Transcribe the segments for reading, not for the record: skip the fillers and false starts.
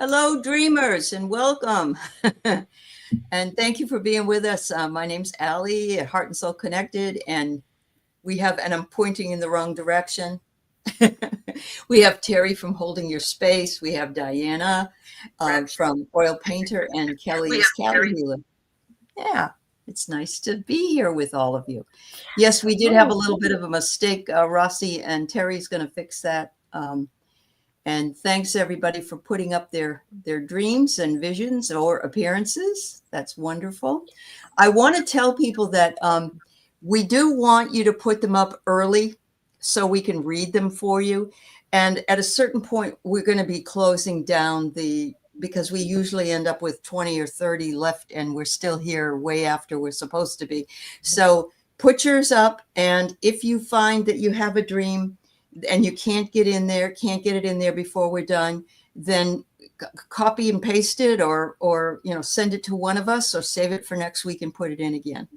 Hello, dreamers, and welcome. And thank you for being with us. My name's Allie at Heart and Soul Connected, and and I'm pointing in the wrong direction. We have Terry from Holding Your Space. We have Diana from Oilpntr, and Kelly is Cali Healer. Yeah, it's nice to be here with all of you. Yes, we did have a little bit of a mistake. Rossi and Terry's going to fix that. And thanks everybody for putting up their dreams and visions or appearances. That's wonderful. I want to tell people that we do want you to put them up early so we can read them for you. And at a certain point, we're going to be closing down because we usually end up with 20 or 30 left and we're still here way after we're supposed to be. So put yours up. And if you find that you have a dream and you can't get it in there before we're done, then copy and paste it or send it to one of us or save it for next week and put it in again.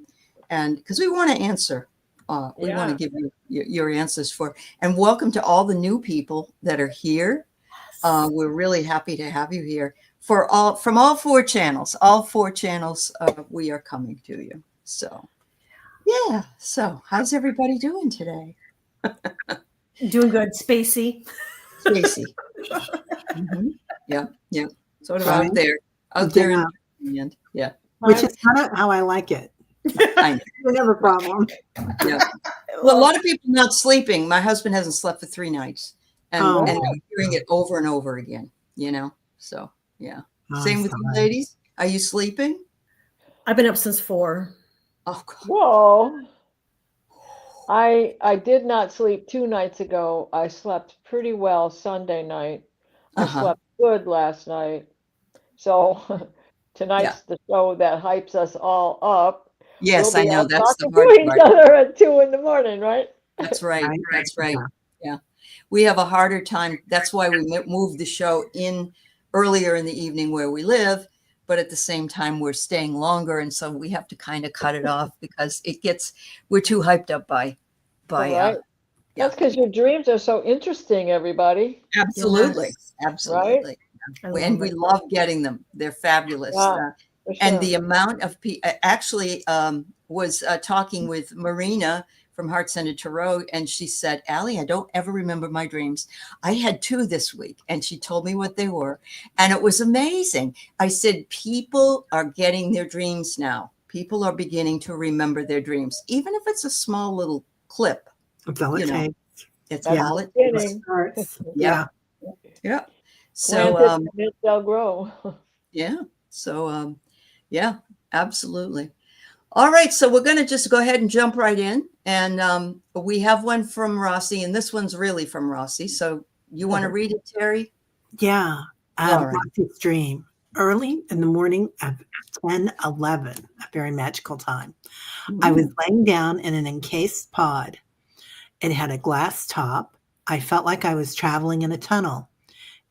And because we want to answer, we want to give you your answers and welcome to all the new people that are here. We're really happy to have you here from all four channels. All four channels, we are coming to you. So, yeah. So how's everybody doing today? Doing good. Spacey. Mm-hmm. Yeah. Sort of out there in the end. Yeah. Which is kind of how I like it. I don't have a problem. Yeah. Well, a lot of people not sleeping. My husband hasn't slept for 3 nights. And I'm hearing it over and over again, So, yeah. Same with you ladies. Are you sleeping? I've been up since 4. Oh, God. Whoa. I did not sleep 2 nights ago. I slept pretty well Sunday night. I slept good last night. So tonight's the show that hypes us all up. Yes, I know. That's the hard part. Each other at 2 in the morning, right? That's right. That's right. Yeah. We have a harder time. That's why we moved the show in earlier in the evening where we live. But at the same time, we're staying longer. And so we have to kind of cut it off because we're too hyped up by. Right. That's because your dreams are so interesting, everybody. Absolutely. Yes. Absolutely. Right? And we love getting them. They're fabulous. Yeah, sure. And the amount of people actually was talking with Marina from Heart Centered Tarot. And she said, Allie, I don't ever remember my dreams. I had 2 this week. And she told me what they were. And it was amazing. I said, people are getting their dreams now. People are beginning to remember their dreams, even if it's a small little clip. That's all it takes. It's all it takes. Yeah. So they'll grow. Yeah. So yeah, absolutely. All right. So we're going to just go ahead and jump right in. And we have one from Rossi, and this one's really from Rossi. So you want to read it, Terry? Yeah. Rossi's dream. Early in the morning of 10:11, a very magical time. I was laying down in an encased pod. It had a glass top. I felt like I was traveling in a tunnel.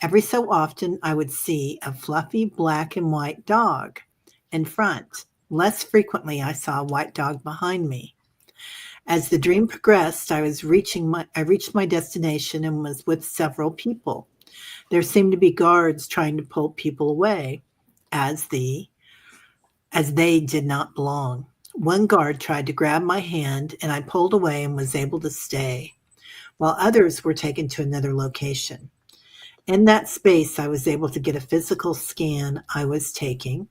Every so often, I would see a fluffy black and white dog in front. Less frequently, I saw a white dog behind me. As the dream progressed, I reached my destination and was with several people. There seemed to be guards trying to pull people away as they did not belong. One guard tried to grab my hand and I pulled away and was able to stay, while others were taken to another location. In that space, I was able to get a physical scan. I was taking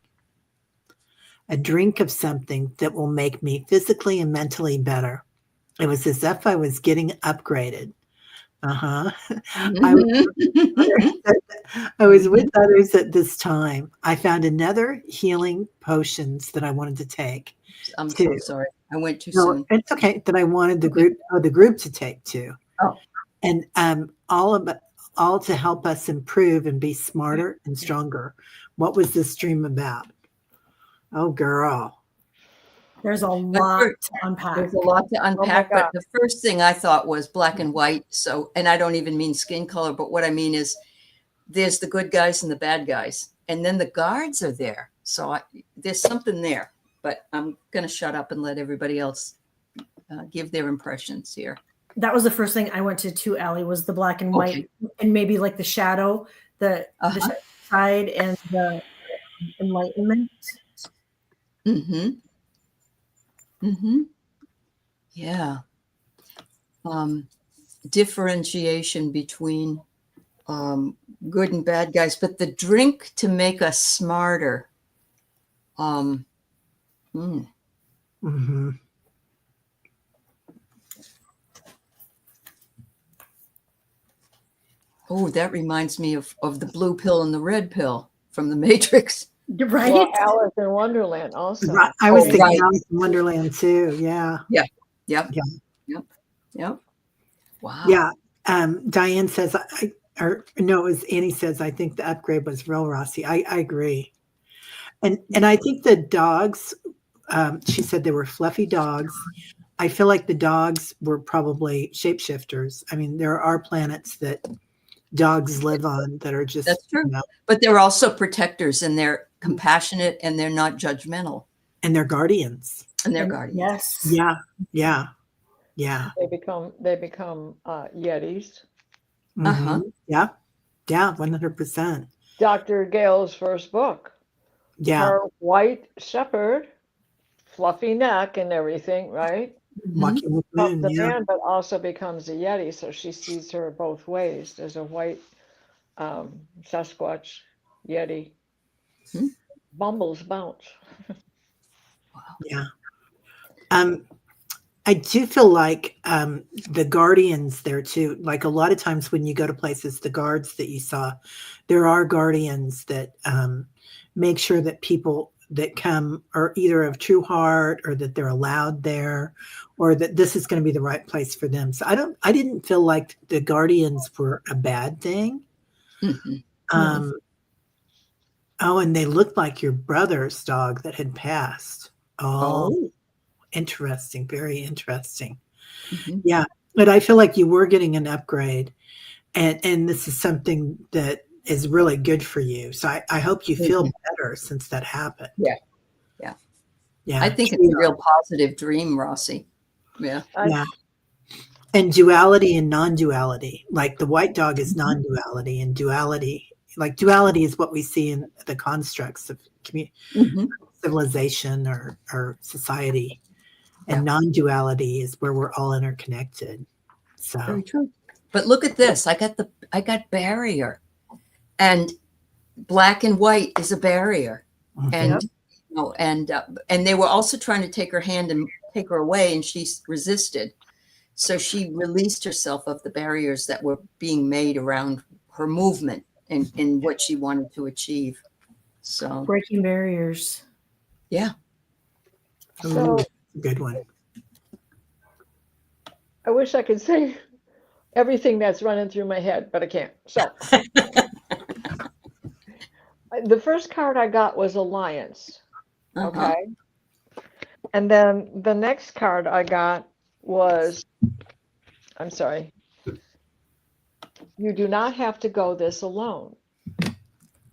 a drink of something that will make me physically and mentally better. It was as if I was getting upgraded. I was with others at this time. I found another healing potions that I wanted to take. I'm so sorry. I went too soon. It's okay. That I wanted the group to take too. Oh. And all to help us improve and be smarter and stronger. What was this dream about? Oh, girl. There's a lot to unpack. There's a lot to unpack, but the first thing I thought was black and white. So, and I don't even mean skin color, but what I mean is there's the good guys and the bad guys. And then the guards are there. So there's something there, but I'm going to shut up and let everybody else give their impressions here. That was the first thing I went to Allie, was the black and white and maybe like the shadow, side and the enlightenment. Mm-hmm. Mm-hmm. Yeah. Differentiation between good and bad guys, but the drink to make us smarter. Mm. Mm-hmm. Oh, that reminds me of the blue pill and the red pill from the Matrix. Right? Well, Alice in Wonderland also. Right. I was Oh, thinking right. Alice in Wonderland too. Yeah. Yeah. Yep. Yeah. Yep. Yep. Wow. Yeah. Diane says, or no, it was Annie says, I think the upgrade was real, Rossi. I agree. And I think the dogs, she said they were fluffy dogs. I feel like the dogs were probably shapeshifters. I mean, there are planets that dogs live on that are just, That's true. But they're also protectors, and they're compassionate, and they're not judgmental, and they're guardians. and they're guardians. Yes. Yeah. Yeah. Yeah. They become Yetis. Uh-huh. Yeah. Yeah. 100%. Dr. Gale's first book. Yeah. Her white shepherd, fluffy neck and everything, right? Walking with Becomes Moon. a Yeah. man, but also becomes a Yeti. So she sees her both ways. There's a white Sasquatch Yeti. Bumbles bounce. Yeah. I do feel like the guardians there too. Like a lot of times when you go to places, the guards that you saw, there are guardians that make sure that people that come are either of true heart, or that they're allowed there, or that this is going to be the right place for them. So I didn't feel like the guardians were a bad thing. Mm-hmm. Oh, and they looked like your brother's dog that had passed. Oh. Interesting. Very interesting. Mm-hmm. Yeah. But I feel like you were getting an upgrade, and this is something that is really good for you. So I hope you feel better since that happened. Yeah. Yeah. Yeah. I think it's a real positive dream, Rossi. Yeah. Yeah. And duality and non-duality. Like the white dog is non-duality, and duality is what we see in the constructs of civilization or society. And non-duality is where we're all interconnected. So very true. But look at this. I got barrier, and black and white is a barrier. And and they were also trying to take her hand and take her away, and she resisted. So she released herself of the barriers that were being made around her movement and in what she wanted to achieve. So breaking barriers. Yeah. So good one. I wish I could say everything that's running through my head, but I can't. So the first card I got was Alliance. Okay. And then the next card I got was, I'm sorry, you do not have to go this alone.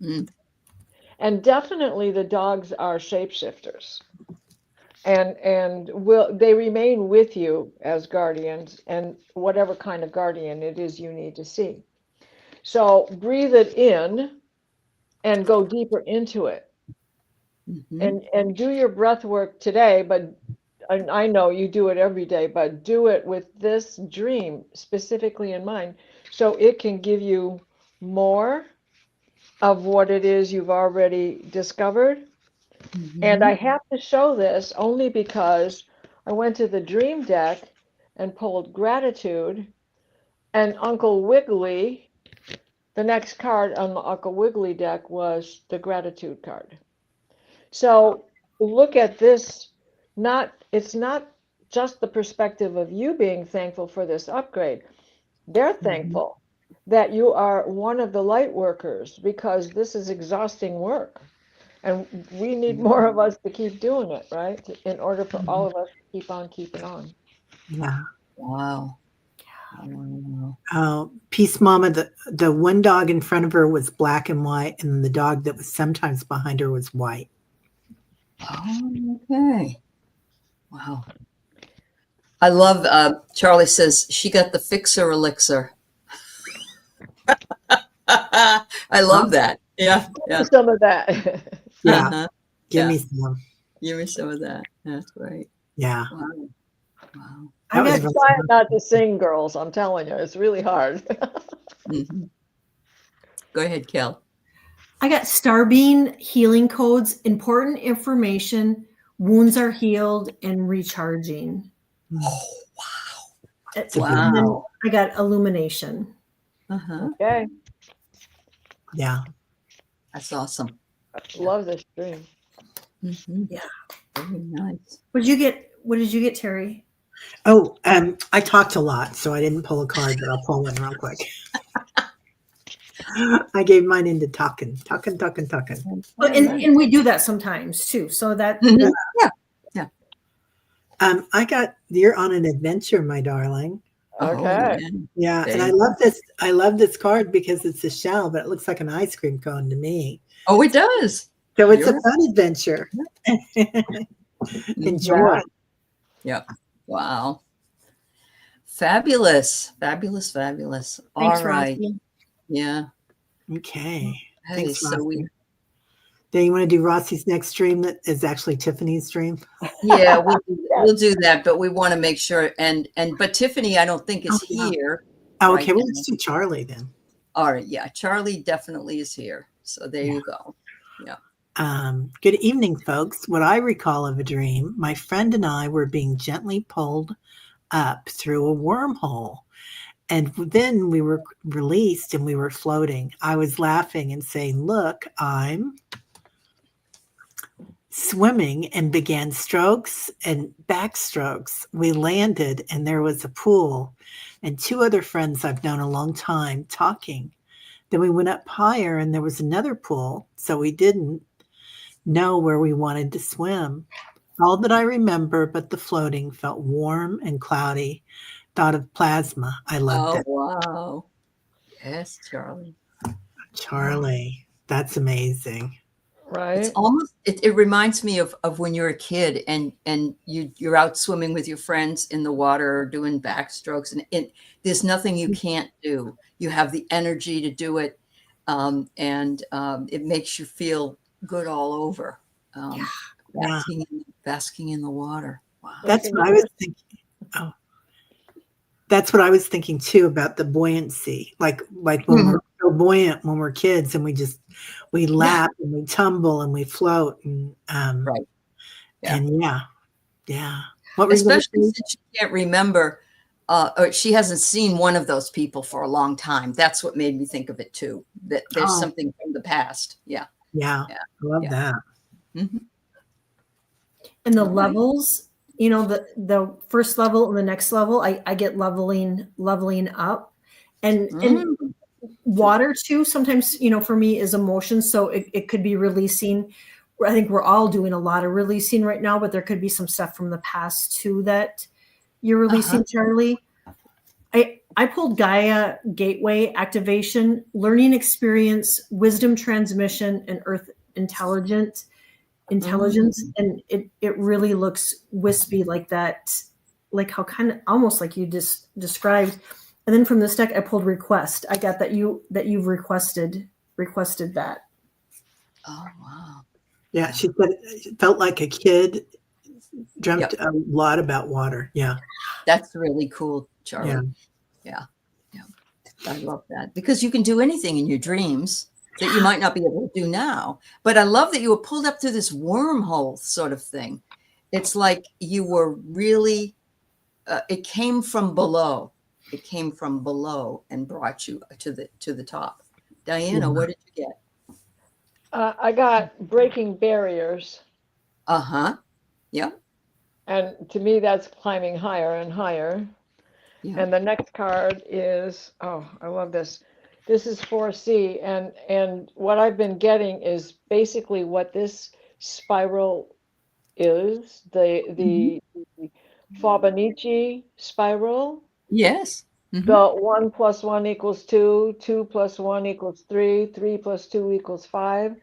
And definitely the dogs are shapeshifters. And they remain with you as guardians, and whatever kind of guardian it is you need to see. So breathe it in and go deeper into it. And do your breath work today, but I know you do it every day, but do it with this dream specifically in mind, so it can give you more of what it is you've already discovered. And I have to show this only because I went to the dream deck and pulled gratitude, and Uncle Wiggily, the next card on the Uncle Wiggily deck was the gratitude card. So look at this, it's not just the perspective of you being thankful for this upgrade. They're thankful that you are one of the light workers, because this is exhausting work. And we need more of us to keep doing it, right? In order for all of us to keep on keeping on. Yeah. Wow. Peace Mama, the one dog in front of her was black and white, and the dog that was sometimes behind her was white. Oh, okay. Wow. I love, Charlie says she got the fixer elixir. I love that. Yeah, yeah. Some of that. Yeah. Uh-huh. Give Yeah. me some. Give me some of that. That's right. Yeah. Wow. Wow. That was got really Try not to sing, girls. I'm telling you, it's really hard. Mhm. Go ahead, Kel. I got Starbeam healing codes, important information, wounds are healed and recharging. Oh, That's a good And then wow. I got illumination. Uh-huh. Okay, Yeah. That's awesome. love this dream. Mhm. Yeah. Very nice. What did you get? What did you get, Terry? Oh, I talked a lot, so I didn't pull a card, but I'll pull one real quick. I gave mine into talking. Oh, and we do that sometimes too. So that Mhm. I got you're on an adventure, my darling. Oh, Okay. man. Yeah, and I Thank love this. I love this card because it's a shell, but it looks like an ice cream cone to me. Oh, it does. So it's You're a fun adventure. Enjoy. Yeah. Yep. Wow. Fabulous. Fabulous. Fabulous. thanks, All right. Rossi. Yeah. Okay. Okay, Thanks, so Rossi. we Then you want to do Rossi's next stream that is actually Tiffany's stream? yeah, we'll do that, but we want to make sure but Tiffany, I don't think is Oh, yeah. here Oh, right okay, well, now. let's do Charlie then. All right, yeah. Charlie definitely is here. So there you go. Yeah. Good evening, folks. What I recall of a dream, my friend and I were being gently pulled up through a wormhole. And then we were released and we were floating. I was laughing and saying, look, I'm swimming, and began strokes and backstrokes. We landed and there was a pool and two other friends I've known a long time talking. Then we went up higher and there was another pool. So we didn't know where we wanted to swim. All that I remember, but the floating felt warm and cloudy. Thought of plasma. I loved Oh, it. wow. Yes, Charlie. Charlie, that's amazing. It's Right. almost it reminds me of when you're a kid and you're out swimming with your friends in the water or doing backstrokes and there's nothing you can't do. You have the energy to do it, and it makes you feel good all over. Um, Yeah, basking in the water. Wow. that's what I was thinking. Oh, that's what I was thinking too about the buoyancy. Like when Mhm. we're so buoyant when we're kids and we laugh and we tumble and we float and Right. Yeah. and yeah. What were you going to Especially say? since she can't remember, or she hasn't seen one of those people for a long time. That's what made me think of it too. That there's Oh, something from the past. Yeah. yeah, Yeah. I love Yeah. that. Mhm. And the All right. levels, the first level and the next level, I get leveling up. And Mm. water too, sometimes, for me is emotion. So it could be releasing. I think we're all doing a lot of releasing right now, but there could be some stuff from the past too that you're releasing, Charlie. I pulled Gaia Gateway activation, learning experience, wisdom transmission, and earth intelligence, and it really looks wispy like that, like how kind of almost like you just described. And then from this deck I pulled request. I got that you've requested that. Oh, wow. Yeah, she said it felt like a kid dreamt Yep. a lot about water. Yeah, That's really cool, yeah, Charlie. Yeah. Yeah. I love that because you can do anything in your dreams that you might not be able to do now. But I love that you were pulled up through this wormhole sort of thing. It's like you were really, it came from below. It came from below and brought you to the top. Diana, what did you get? I got breaking barriers, Uh-huh. Yeah. and to me, that's climbing higher and higher. Yeah. And the next card is, oh, I love this. This is 4C, and what I've been getting is basically what this spiral is, the Fibonacci spiral. Yes. Mhm. The 1 + 1 = 2, 2 + 1 = 3, 3 + 2 = 5.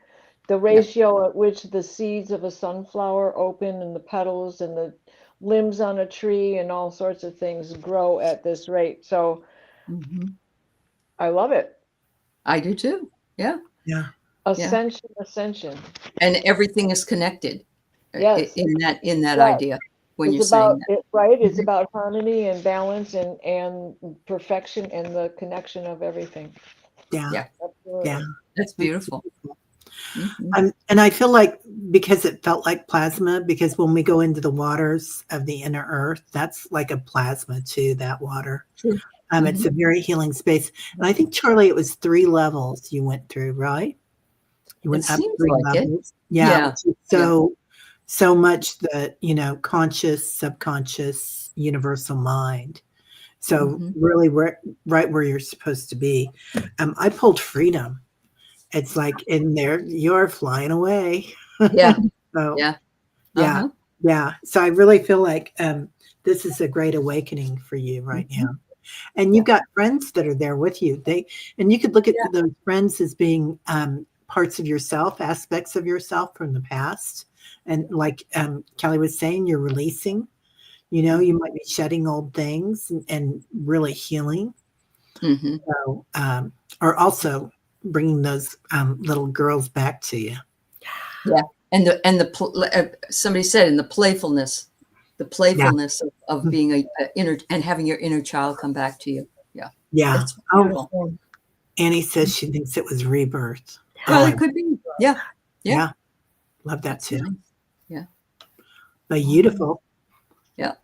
The ratio at which the seeds of a sunflower open and the petals and the limbs on a tree and all sorts of things grow at this rate. So Mhm. I love it. I do too. Yeah. yeah. Ascension. And everything is connected Yes. in that Yes. idea when It's you're saying about that. it, right? It's Mhm. about harmony and balance and perfection and the connection of everything. Yeah. Yeah. Absolutely. Yeah. That's beautiful. Mhm. And I feel like because it felt like plasma, because when we go into the waters of the inner earth, that's like a plasma too, that water. True. It's a very healing space. And I think, Charlie, it was 3 levels you went through, right? You It went up seems 3 like it. levels. Yeah, Yeah. which is so much the, conscious, subconscious, universal mind. So Mhm. really right where you're supposed to be. I pulled freedom. It's like in there, you're flying away. Yeah. So Yeah. yeah, Uh-huh. yeah. So I really feel like this is a great awakening for you right Mhm. now. And you've got friends that are there with you. And you could look at Yeah. those friends as being parts of yourself, aspects of yourself from the past. And like Kelly was saying, you're releasing. You might be shedding old things and really healing. Mhm. So, or also bringing those little girls back to you. Yeah. And somebody said in the playfulness Yeah. of being a inner and having your inner child come back to you. Yeah. Yeah. It's Oh, beautiful. Annie says she thinks it was rebirth. Well, Oh, it could be. Yeah. Yeah. yeah. Love that That's too. nice. Yeah. Beautiful. Yeah.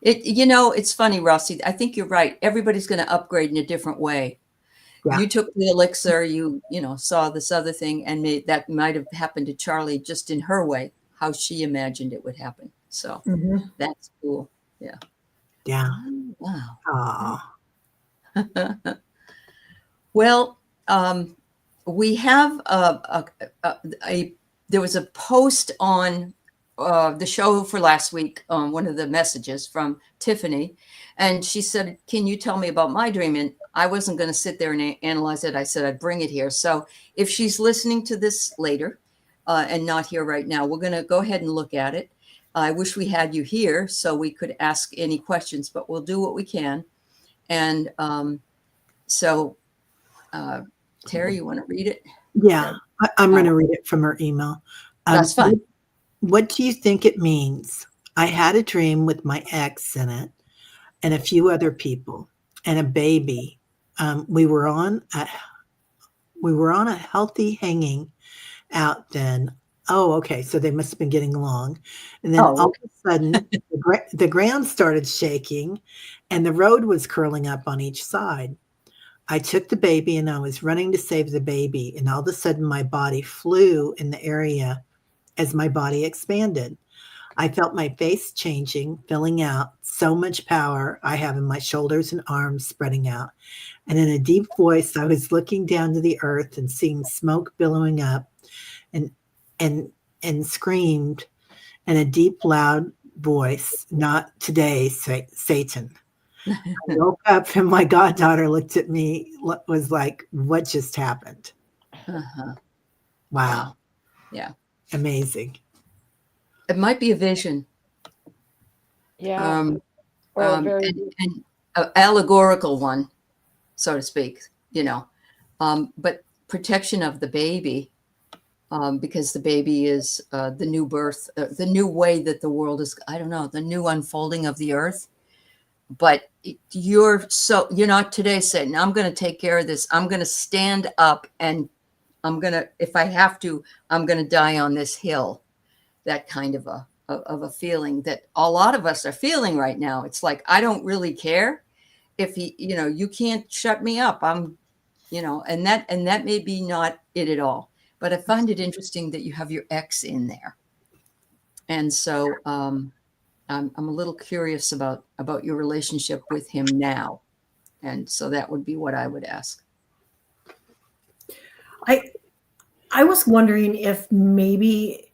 It's funny, Rossi. I think you're right. Everybody's going to upgrade in a different way. Yeah. You took the elixir, saw this other thing, and that might have happened to Charlie just in her way, how she imagined it would happen. So that's cool. Yeah. Yeah. Oh, wow. Aw. Well, we have there was a post on the show for last week, one of the messages from Tiffany, and she said, "Can you tell me about my dream?" And I wasn't going to sit there and analyze it. I said I'd bring it here. So if she's listening to this later and not here right now, we're going to go ahead and look at it. I wish we had you here so we could ask any questions, but we'll do what we can. And so, Terry, you want to read it? Yeah. I'm going to read it from her email. That's fine. What do you think it means? I had a dream with my ex in it and a few other people and a baby. We were on a healthy hanging out then. Oh, okay. So they must have been getting along. And then all of a sudden, the ground started shaking and the road was curling up on each side. I took the baby and I was running to save the baby. And all of a sudden, my body flew in the area as my body expanded. I felt my face changing, filling out, so much power I have in my shoulders and arms spreading out. And in a deep voice, I was looking down to the earth and seeing smoke billowing up and and screamed in a deep, loud voice, "Not today, Satan." I woke up and my goddaughter looked at me, was like, "What just happened?" Uh-huh. Wow. Yeah. Amazing. It might be a vision. Yeah. Or a very and an allegorical one, so to speak, but protection of the baby, because the baby is the new birth, the new way that the world is, I don't know, the new unfolding of the earth. But you're not today saying, I'm going to take care of this. I'm going to stand up and if I have to, I'm going to die on this hill. That kind of a feeling that a lot of us are feeling right now. It's like, I don't really care if you can't shut me up. I'm, and that may be not it at all. But I find it interesting that you have your ex in there. And so I'm a little curious about your relationship with him now. And so that would be what I would ask. I was wondering if maybe,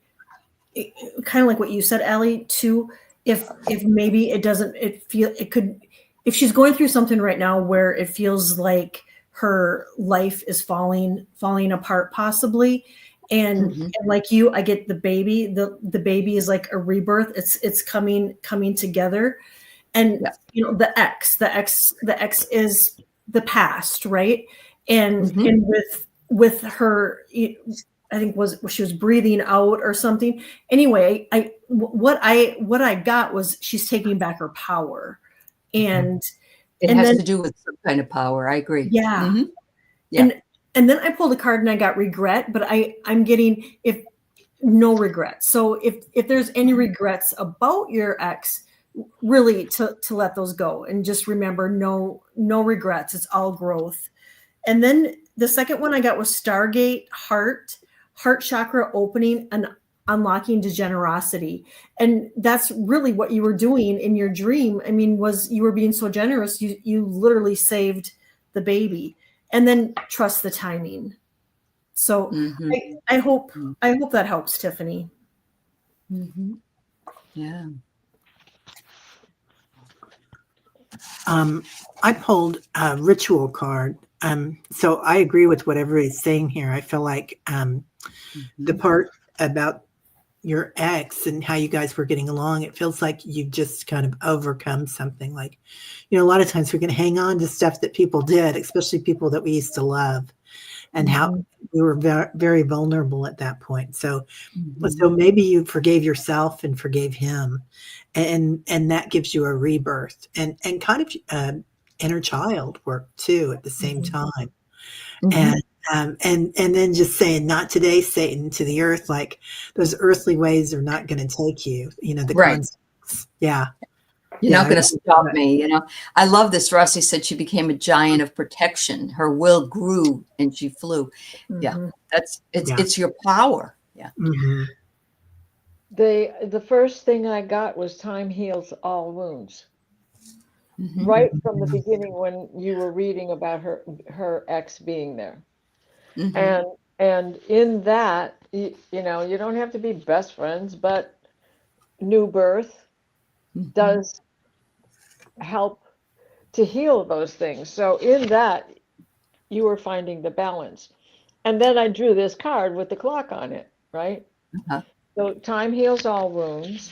kind of like what you said, Allie, too, if maybe if she's going through something right now where it feels like her life is falling apart possibly. And like you, I get the baby. The baby is like a rebirth. It's coming together. And the ex is the past, right? And with her, I think she was breathing out or something. Anyway, what I got was she's taking back her power, and It and has then to do with some kind of power. I agree. yeah, Yeah. and then I pulled a card and I got regret, but I'm getting if no regrets. So if there's any regrets about your ex, really to let those go and just remember no regrets. It's all growth. And then the second one I got was Stargate heart chakra opening and unlocking degenerosity. And that's really what you were doing in your dream. I mean, was you were being so generous, you literally saved the baby. And then trust the timing. So I hope that helps, Tiffany. Yeah. I pulled a ritual card. So I agree with what everybody's saying here. I feel like the part about your ex and how you guys were getting along, it feels like you've just kind of overcome something. Like, a lot of times we can hang on to stuff that people did, especially people that we used to love, and how we were very, very vulnerable at that point. So maybe you forgave yourself and forgave him, and that gives you a rebirth and kind of inner child work too at the same time. And then just saying, not today, Satan, to the earth, like those earthly ways are not going to take you, the constructs. Yeah. You're not going to stop me. I love this. Rossi said she became a giant of protection. Her will grew and she flew. Yeah. It's your power. Yeah. The first thing I got was time heals all wounds. Right from the beginning when you were reading about her ex being there. And in that, you don't have to be best friends, but new birth does help to heal those things. So in that, you were finding the balance. And then I drew this card with the clock on it, right? So time heals all wounds.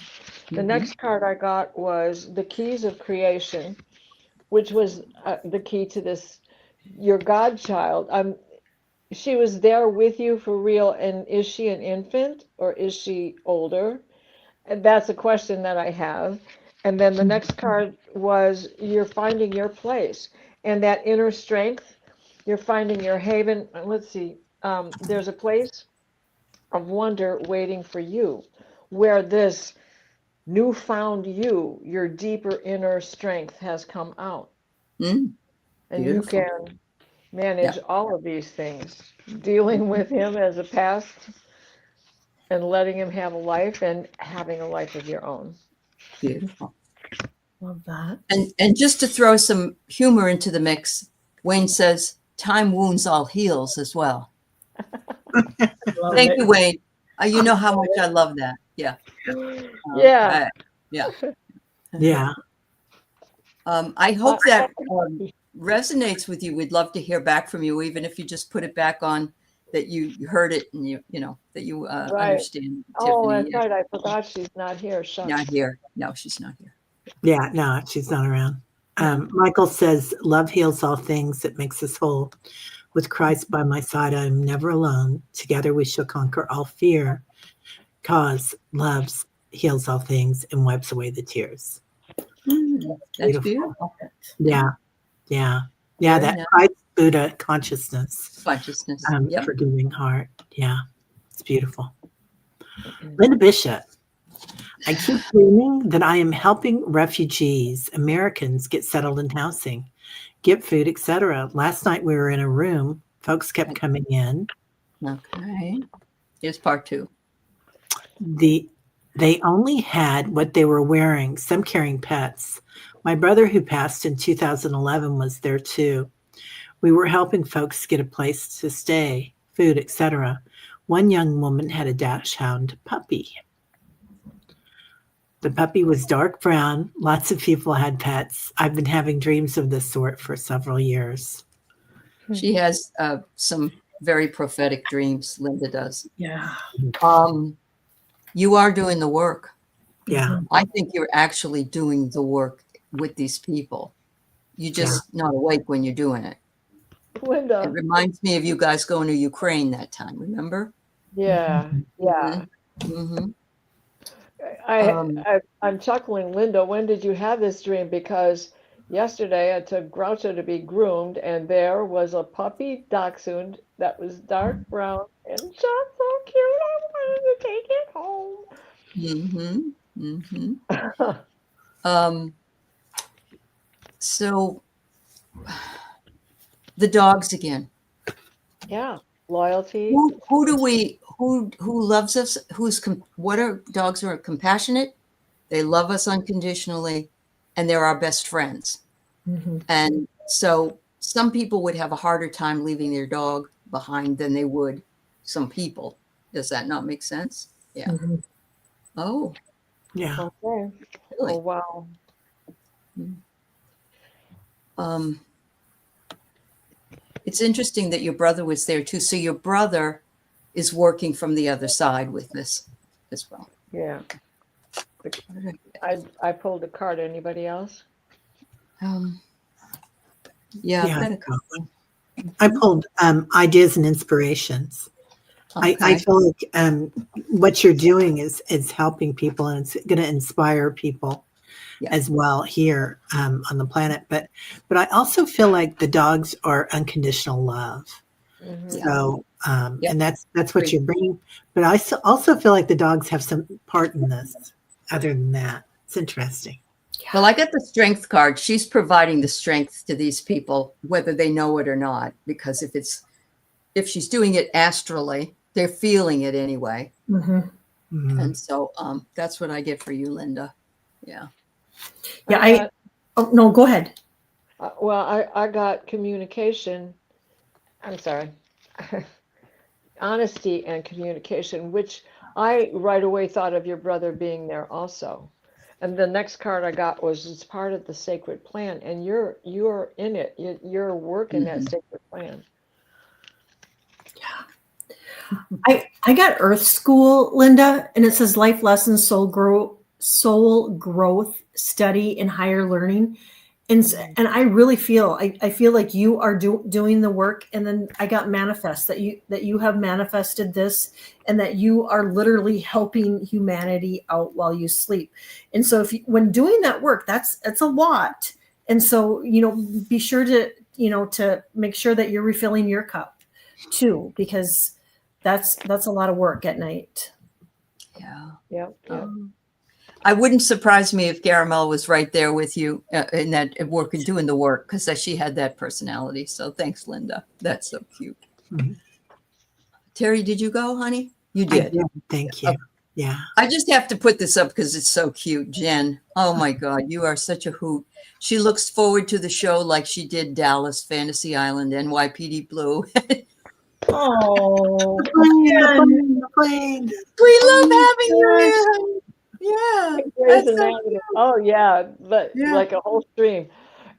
The next card I got was the keys of creation, which was the key to this, your godchild. She was there with you for real. And is she an infant or is she older? And that's a question that I have. And then the next card was you're finding your place and that inner strength. You're finding your haven. Let's see. There's a place of wonder waiting for you where this newfound your deeper inner strength has come out. And you can manage all of these things, dealing with him as a past and letting him have a life and having a life of your own. Beautiful. Love that. And just to throw some humor into the mix, Wayne says, time wounds all heals as well. Thank you, Wayne. You know how much I love that. Yeah. Yeah. Yeah. I hope that resonates with you. We'd love to hear back from you, even if you just put it back on that you heard it and that you understand. Oh, Tiffany. that's right. I forgot she's not here. Shucks. Not here. No, she's not here. Yeah, no, she's not around. Michael says, love heals all things. It makes us whole. With Christ by my side, I am never alone. Together we shall conquer all fear, cause love heals all things and wipes away the tears. That's beautiful. Yeah. That nice. Christ Buddha consciousness. Yep. Forgiving heart. Yeah, it's beautiful. Linda Bishop. I keep dreaming that I am helping refugees, Americans, get settled in housing, get food, etc. Last night we were in a room. Folks kept coming in. Okay. Here's part 2. They only had what they were wearing, some carrying pets. My brother, who passed in 2011, was there too. We were helping folks get a place to stay, food, etc. One young woman had a dachshund puppy. The puppy was dark brown. Lots of people had pets. I've been having dreams of this sort for several years. She has some very prophetic dreams, Linda does. Yeah. You are doing the work. Yeah. I think you're actually doing the work with these people. You're just not awake when you're doing it. It Linda. reminds me of you guys going to Ukraine that time, remember? Yeah, yeah. Mm-hmm. I'm chuckling, Linda. When did you have this dream? Because yesterday I took Groucho to be groomed, and there was a puppy dachshund that was dark brown and just so cute. I wanted to take it home. Mm-hmm. Mm-hmm. So the dogs again. Yeah, loyalty. Who loves us? What are dogs who are compassionate? They love us unconditionally, and they're our best friends. Mhm. And so some people would have a harder time leaving their dog behind than they would some people. Does that not make sense? Yeah. Mhm. Oh, Yeah. Okay. Oh, really? wow. It's interesting that your brother was there too. So your brother is working from the other side with this as well. Yeah. I pulled a card. Anybody else? Yeah, Yeah. I've got a couple. I pulled ideas and inspirations. I Okay. feel like what you're doing is helping people, and it's going to inspire people Yeah. as well here on the planet. But I also feel like the dogs are unconditional love. Mhm. So Yep. and that's what you're bringing. But I also feel like the dogs have some part in this. Other than that, it's interesting. Well, I got the strength card. She's providing the strength to these people, whether they know it or not, because if she's doing it astrally, they're feeling it anyway. Mhm. And so that's what I get for you, Linda. Yeah. Yeah. Oh no, go ahead. Well, I got communication. I'm sorry. Honesty and communication, which I right away thought of your brother being there also. And the next card I got was it's part of the sacred plan, and you're in it. You're working that sacred plan. I got Earth School, Linda, and it says life lessons, soul growth, study, and higher learning. And I really feel I feel like you are doing the work. And then I got manifest that you have manifested this, and that you are literally helping humanity out while you sleep. And so when doing that work, that's a lot. And so be sure to to make sure that you're refilling your cup too, because that's a lot of work at night. Yeah. Yep. I wouldn't surprise me if Garamel was right there with you in that work and doing the work, because she had that personality. So thanks, Linda. That's so cute. Mhm. Terry, did you go, honey? You I did. did. Thank you. Okay. Yeah. I just have to put this up because it's so cute. Jen, oh my God, you are such a hoot. She looks forward to the show like she did Dallas, Fantasy Island, NYPD Blue. Oh, The plane. We love having you in. Yeah. Grey's That's so Anatomy. Oh yeah, but Yeah. like a whole stream.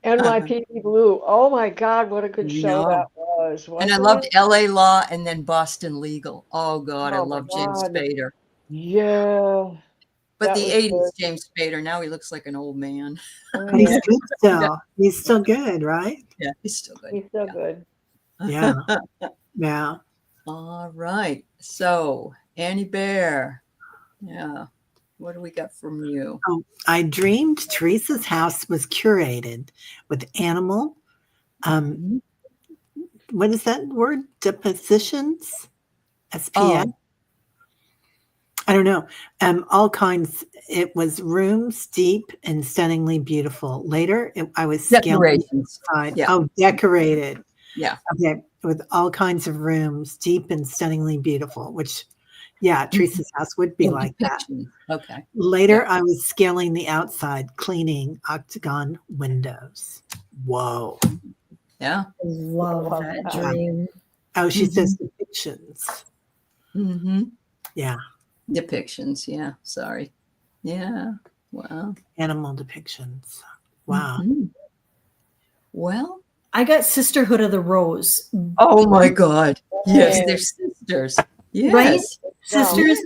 NYPD Blue. Oh my God, what a good show No. that was. And I Wasn't loved it? LA Law and then Boston Legal. Oh God, I Oh my love James God. Spader. Yeah. But That the was 80s good. James Spader, now he looks like an old man. But he's good still. He's still good, right? Yeah, he's still good. He's so good. Yeah. Yeah. All right. So Annie Bear. Yeah. What do we got from you? Oh, I dreamed Teresa's house was curated with animal. What is that word? Depositions? SPF? I don't know. All kinds. It was rooms deep and stunningly beautiful. Later, I was scaling inside. Yeah. Oh, decorated. Yeah. Okay. With all kinds of rooms, deep and stunningly beautiful, which, yeah, Teresa's house would be like that. Okay. Later, I was scaling the outside, cleaning octagon windows. Whoa. Yeah. I love that dream. Oh, she says depictions. Yeah. Depictions. Yeah. Sorry. Yeah. Wow. Animal depictions. Wow. Well, I got Sisterhood of the Rose. Oh my God. Yes, they're sisters. Yes. Right? Sisters,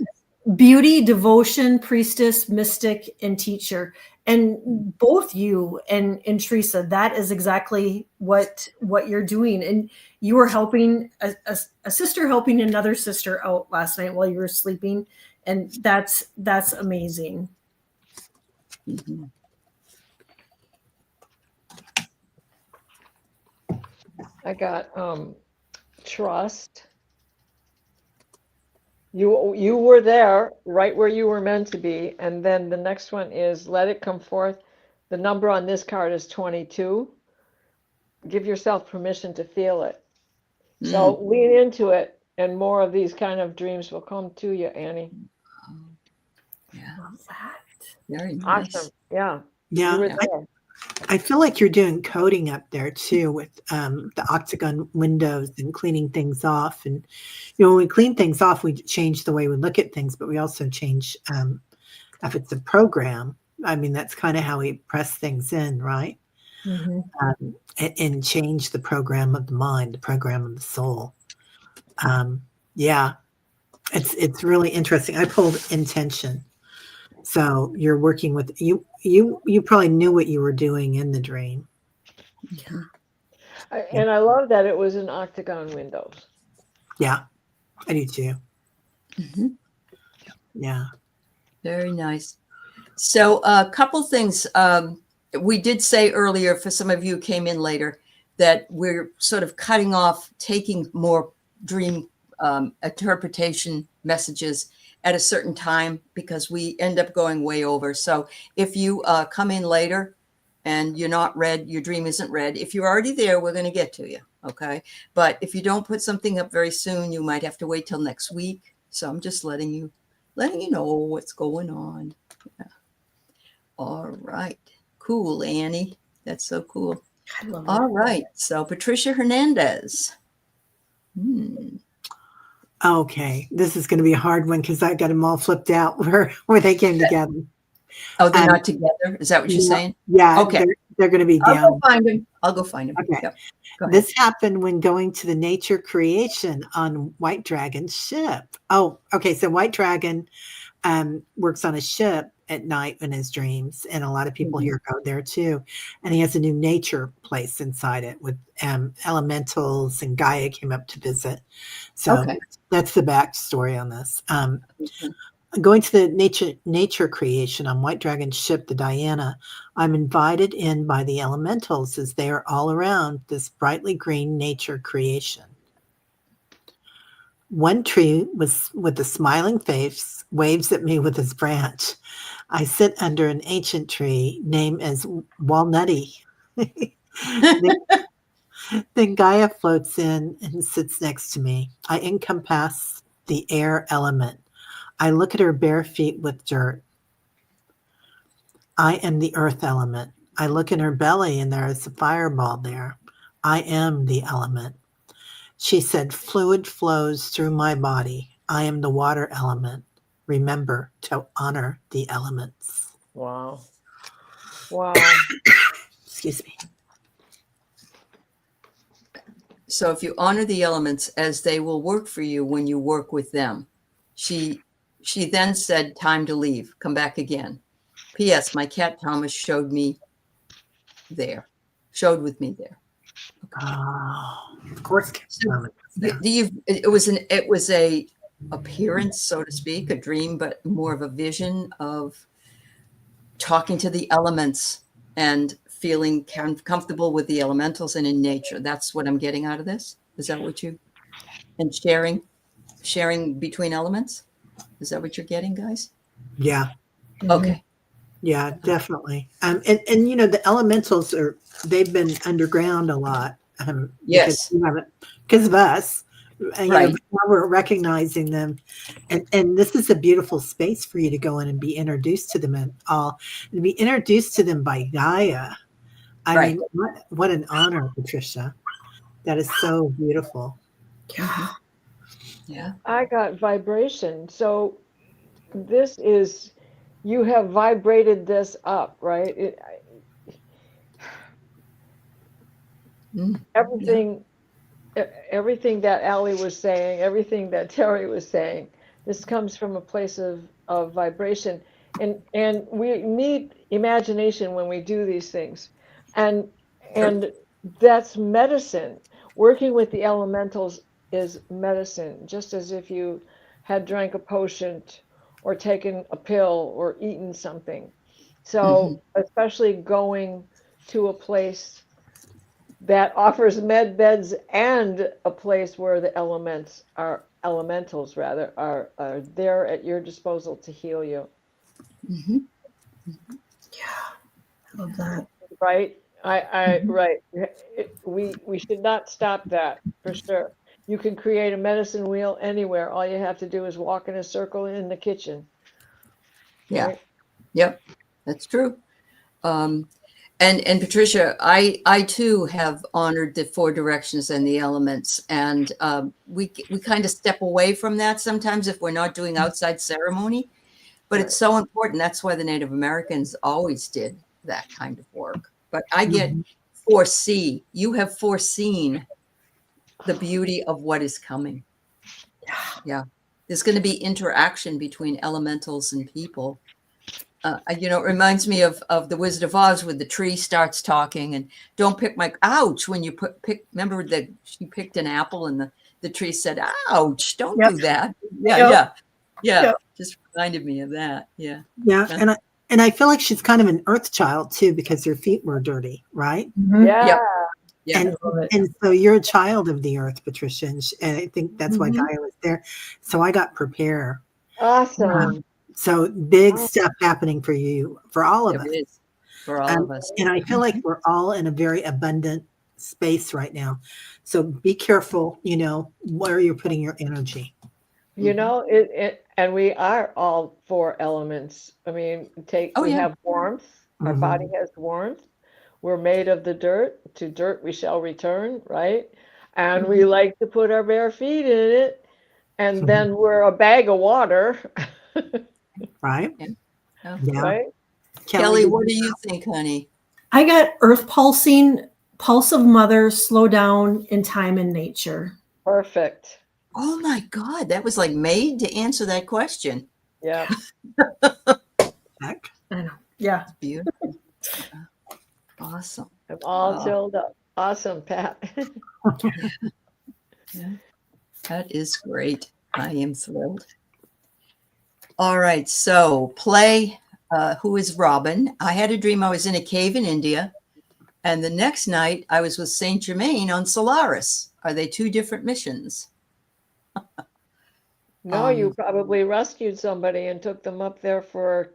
beauty, devotion, priestess, mystic, and teacher. And both you and Teresa, that is exactly what you're doing. And you were helping a sister helping another sister out last night while you were sleeping. And that's amazing. Mm-hmm. I got trust. You were there, right where you were meant to be. And then the next one is let it come forth. The number on this card is 22. Give yourself permission to feel it. So lean into it, and more of these kind of dreams will come to you, Annie. Yeah. Love that. Very nice. Awesome. Yeah. Yeah. You were there. I feel like you're doing coding up there too with the octagon windows and cleaning things off. And, when we clean things off, we change the way we look at things, but we also change, if it's a program, I mean, that's kind of how we press things in, right? Mm-hmm. And change the program of the mind, the program of the soul. Yeah, it's really interesting. I pulled intention. So you're working with you probably knew what you were doing in the dream. Yeah. And I love that it was in octagon windows. Yeah, I do too. Mm-hmm. Yeah. Very nice. So a couple things. We did say earlier, for some of you who came in later, that we're sort of cutting off, taking more dream interpretation messages at a certain time because we end up going way over. So if you come in later and you're not read, your dream isn't read, if you're already there, we're going to get to you. Okay. But if you don't put something up very soon, you might have to wait till next week. So I'm just letting you know what's going on. Yeah. All right. Cool, Annie. That's so cool. I love All it. right. So Patricia Hernandez. Okay, this is going to be a hard one because I got them all flipped out where they came together. Oh, they're not together? Is that what you're saying? Yeah. Okay. They're going to be I'll down. go find them. I'll go find them. Okay. Yep. Go ahead. This happened when going to the nature creation on White Dragon's ship. Oh, okay. So White Dragon works on a ship at night in his dreams, and a lot of people here go there too. And he has a new nature place inside it with elementals, and Gaia came up to visit. So that's the backstory on this. Going to the nature creation on White Dragon's ship, the Diana, I'm invited in by the elementals as they are all around this brightly green nature creation. One tree was with a smiling face waves at me with his branch. I sit under an ancient tree named as Walnutty. Then Gaia floats in and sits next to me. I encompass the air element. I look at her bare feet with dirt. I am the earth element. I look in her belly and there is a fireball there. I am the element. She said, fluid flows through my body. I am the water element. Remember to honor the elements. Wow. Wow. Excuse me. So if you honor the elements as they will work for you when you work with them. She then said, time to leave. Come back again. P.S. My cat Thomas showed with me there. Okay. Oh, of course. So, it was a appearance, so to speak, a dream, but more of a vision of talking to the elements and feeling comfortable with the elementals and in nature. That's what I'm getting out of this. Is that what you, and sharing between elements? Is that what you're getting, guys? Yeah. Okay. Yeah, definitely. And the elementals they've been underground a lot. Yes. Because of us. Right. Now we're recognizing them, and this is a beautiful space for you to go in and be introduced to them and be introduced to them by Gaia. I mean, what an honor, Patricia. That is so beautiful. Yeah. I got vibration. So this is, you have vibrated this up, right? Everything that Allie was saying, everything that Terry was saying, this comes from a place of vibration. And we need imagination when we do these things. And and that's medicine. Working with the elementals is medicine, just as if you had drank a potion or taken a pill or eaten something. Mhm. So, especially going to a place that offers med beds and a place where the elementals rather are there at your disposal to heal you. Mhm. Love that. Right? Mhm. Right. We should not stop that for sure. You can create a medicine wheel anywhere. All you have to do is walk in a circle in the kitchen. Yeah. Right? Yep. That's true. Um, and Patricia, I too have honored the four directions and the elements, and we kind of step away from that sometimes if we're not doing outside ceremony. But it's Right. so important. That's why the Native Americans always did that kind of work. But I get Mhm. foresee. You have foreseen the beauty of what is coming. Yeah, there's going to be interaction between elementals and people. It reminds me of the Wizard of Oz, where the tree starts talking and don't pick my ouch when you pick. Remember that she picked an apple and the tree said, "Ouch! Don't Yep. do that." Yeah, Yep. yeah, yeah. Yep. Just reminded me of that. Yeah. Yeah, Uh, and I feel like she's kind of an earth child too because her feet were dirty, right? Mhm. Yeah. Yep. Yeah. And I love it. and so you're a child of the earth, Patricia, and I think that's why Mhm. Gaia was there. So I got prepared. Awesome. So big Awesome. stuff happening for you, for all of There us. is for all of us. And I feel like we're all in a very abundant space right now. So be careful, where you're putting your energy. You Mhm. know, it and we are all four elements. I mean, Oh we yeah. have warmth. Our body Mhm. has warmth. We're made of the dirt. To dirt we shall return, right? And we Mhm. like to put our bare feet in it. And then we're a bag of water, Right? Yeah. Yeah. Yeah. right? Kelly, Kelly, did what you? do you think, honey? I got earth pulsing, pulse of mother, slow down in time and nature. Perfect. Oh my God, that was like made to answer that question. Yeah. Heck? I know. Yeah. It's beautiful. Awesome. I'm all Oh, chilled up. Awesome, Pat. yeah. That is great. I am thrilled. All right. So play, who is Robin? I had a dream I was in a cave in India. And the next night I was with Saint Germain on Solaris. Are they two different missions? No, you Um, probably rescued somebody and took them up there for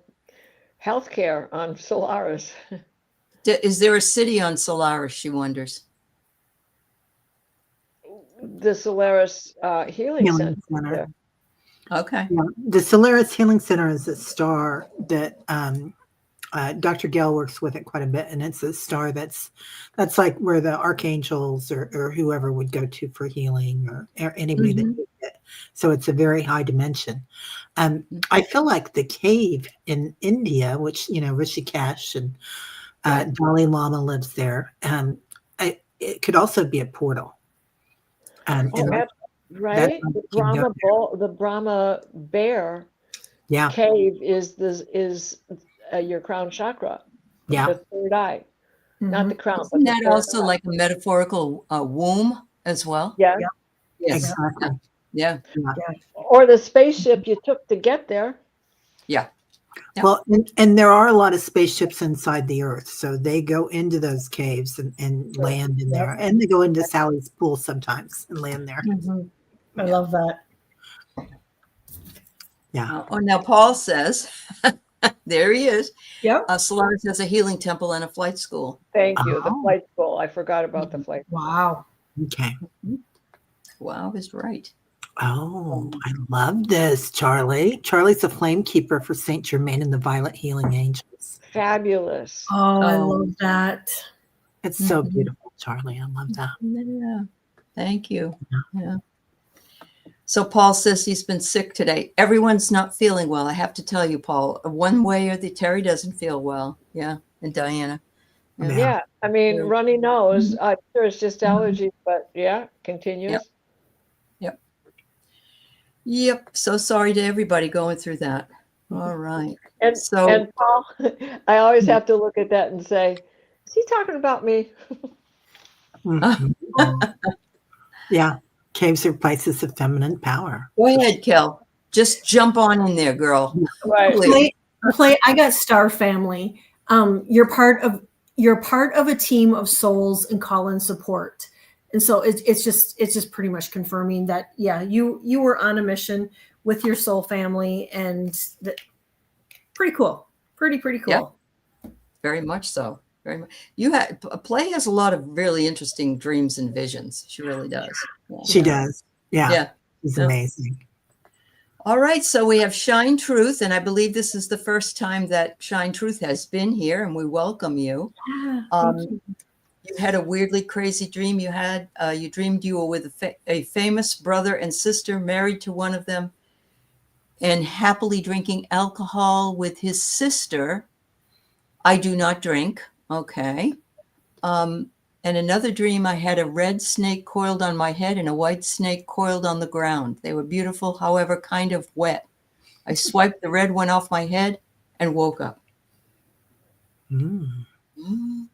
healthcare on Solaris. is there a city on Solaris? She wonders. The Solaris Healing Healing Center Center. there. Okay. Yeah. The Solaris Healing Center is a star that Dr. Gale works with it quite a bit, and it's a star that's like where the archangels or whoever would go to for healing or anybody that Mhm. needs it. So it's a very high dimension. I feel like the cave in India, which Rishikesh and Yeah. Dalai Lama lives there. It could also be a portal, Oh, and that's right. how The you can go Brahma there. bull, the Brahma bear Yeah, cave is your crown chakra, yeah, the third eye, not the Mhm. crown, Isn't but the that third also eye. like a metaphorical womb as well? Yeah. Yep. Yes. Yep. exactly. Yeah. Yeah. Yeah. Or the spaceship you took to get there. Yeah. Yeah. Well, and there are a lot of spaceships inside the Earth, so they go into those caves and land in Yep. there, and they go into Sally's pool sometimes and land there. Mhm. I Yeah. love that. Yeah. Oh, now Paul says, there he is. Yep. Solaris has a healing temple and a flight school. Thank you. The Oh, flight school. I forgot about the flight. Wow. okay. Wow is right. Oh, I love this, Charlie. Charlie's a flame keeper for Saint Germain and the Violet Healing Angels. Fabulous. Oh, I Oh, love that. It's so mhm. beautiful, Charlie. I love that. Yeah. Thank you. Yeah. So Paul says he's been sick today. Everyone's not feeling well. I have to tell you, Paul, one way or the Terry doesn't feel well. Yeah. And Diana. Yeah. Yeah. Yeah. I mean, Very- runny nose. Mhm. I'm sure it's just Mhm. allergies, but yeah, Yep. continues. Yep. Yep. So sorry to everybody going through that. All right. And So and Paul, I always have to look at that and say, is he talking about me? Mhm. Yeah. Caves are places of feminine power. go ahead, Kel. Just jump on in there, girl. Right. Please. I got Star Family. You're part of a team of souls and call in support. And so it's just pretty much confirming that, yeah, you were on a mission with your soul family, and pretty cool. Pretty cool. Yeah. Very much so. Very much. Play has a lot of really interesting dreams and visions. She really does. Yeah. She does. Yeah. Yeah. She's Yeah. amazing. All right. So we have Shine Truth, and I believe this is the first time that Shine Truth has been here, and we welcome you. You had a weirdly crazy dream. You dreamed you were with a famous brother and sister, married to one of them, and happily drinking alcohol with his sister. I do not drink. Okay. And another dream, I had a red snake coiled on my head and a white snake coiled on the ground. They were beautiful, however, kind of wet. I swiped the red one off my head and woke up. Mm.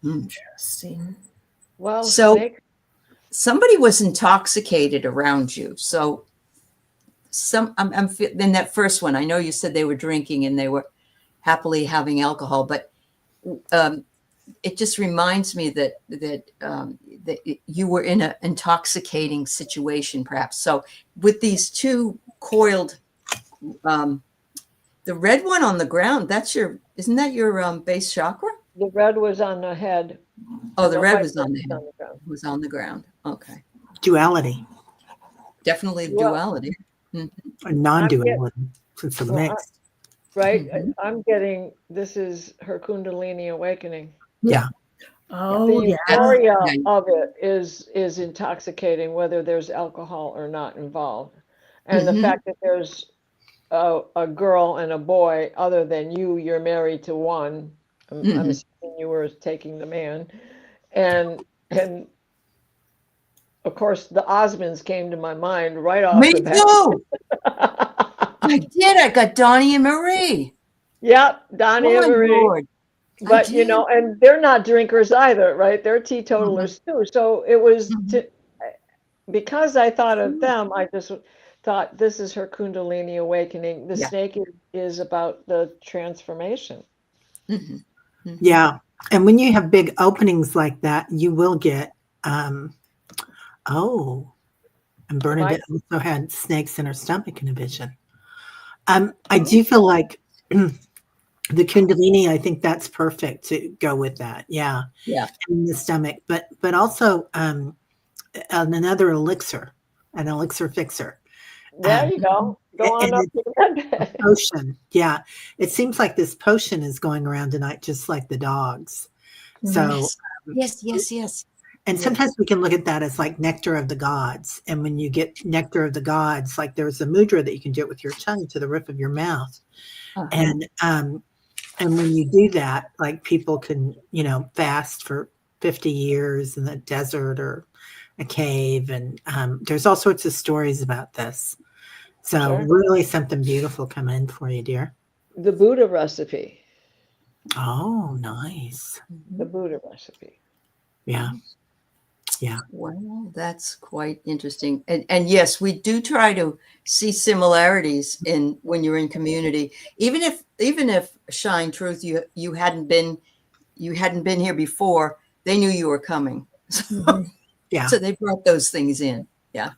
Interesting. Well, So snake. somebody was intoxicated around you. So I'm in that first one. I know you said they were drinking and they were happily having alcohol, but it just reminds me that you were in an intoxicating situation, perhaps. So with these two coiled, the red one on the ground, isn't that your base chakra? The red was on the head. Oh, the red white was on the head. ground. Was on the ground. Okay. Duality Definitely duality. or non-duality since it's a mix. Right? Mhm. I'm getting, this is her Kundalini awakening. Yeah. Oh, The yeah. euphoria Yeah. of it is intoxicating, whether there's alcohol or not involved. And the Mhm. fact that there's a girl and a boy, other than you're married to one. I'm Mhm. assuming you were taking the man. And of course, the Osmonds came to my mind right off Me the bat. too. I did. I got Donnie and Marie. Yep, Donnie Oh and my Marie. Lord. But I did. and they're not drinkers either, right? They're teetotalers too. So it was because I thought of them, I just thought this is her Kundalini awakening. The Yeah. snake is about the transformation. Mhm. Mhm. Yeah. And when you have big openings like that, you will get, and Bernadette also had snakes in her stomach in a vision. I do feel like the Kundalini, I think that's perfect to go with that. Yeah. Yeah. In the stomach, but also another elixir, an elixir fixer. There you go. Go on And up it's to the bed. potion. Yeah. It seems like this potion is going around tonight, just like the dogs. So, Yes. and sometimes we can look at that as like nectar of the gods. And when you get nectar of the gods, like there's a mudra that you can do it with your tongue to the roof of your mouth. And when you do that, like people can, fast for 50 years in the desert or a cave. And there's all sorts of stories about this. So Sure. really something beautiful coming in for you, dear. The Buddha recipe. Oh, nice. The Buddha recipe. Yeah. Well, that's quite interesting. And yes, we do try to see similarities in when you're in community. Even if Shine Truth, you hadn't been here before, they knew you were coming. So, Yeah. so they brought those things in. Yeah.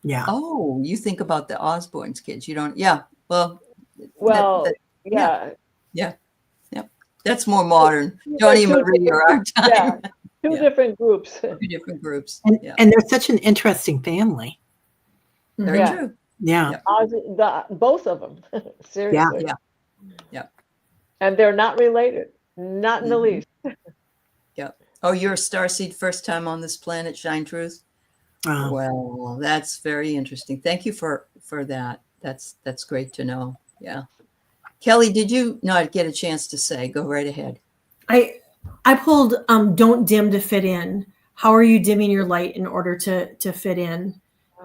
Yeah. Oh, you think about the Osborne's kids. You don't. Yeah. Well. Yeah. That's more modern. Johnny and Marie are our time. Yeah. Two different groups. Two different groups. And they're such an interesting family. Very true. Yeah. Both of them. Seriously. Yeah. And they're not related. Not in the least. Yeah. Oh, you're a starseed, first time on this planet, Shine Truth. Wow. Well, that's very interesting. Thank you for that. That's great to know. Yeah. Kelly, did you not get a chance to say? Go right ahead. I pulled don't dim to fit in. How are you dimming your light in order to fit in?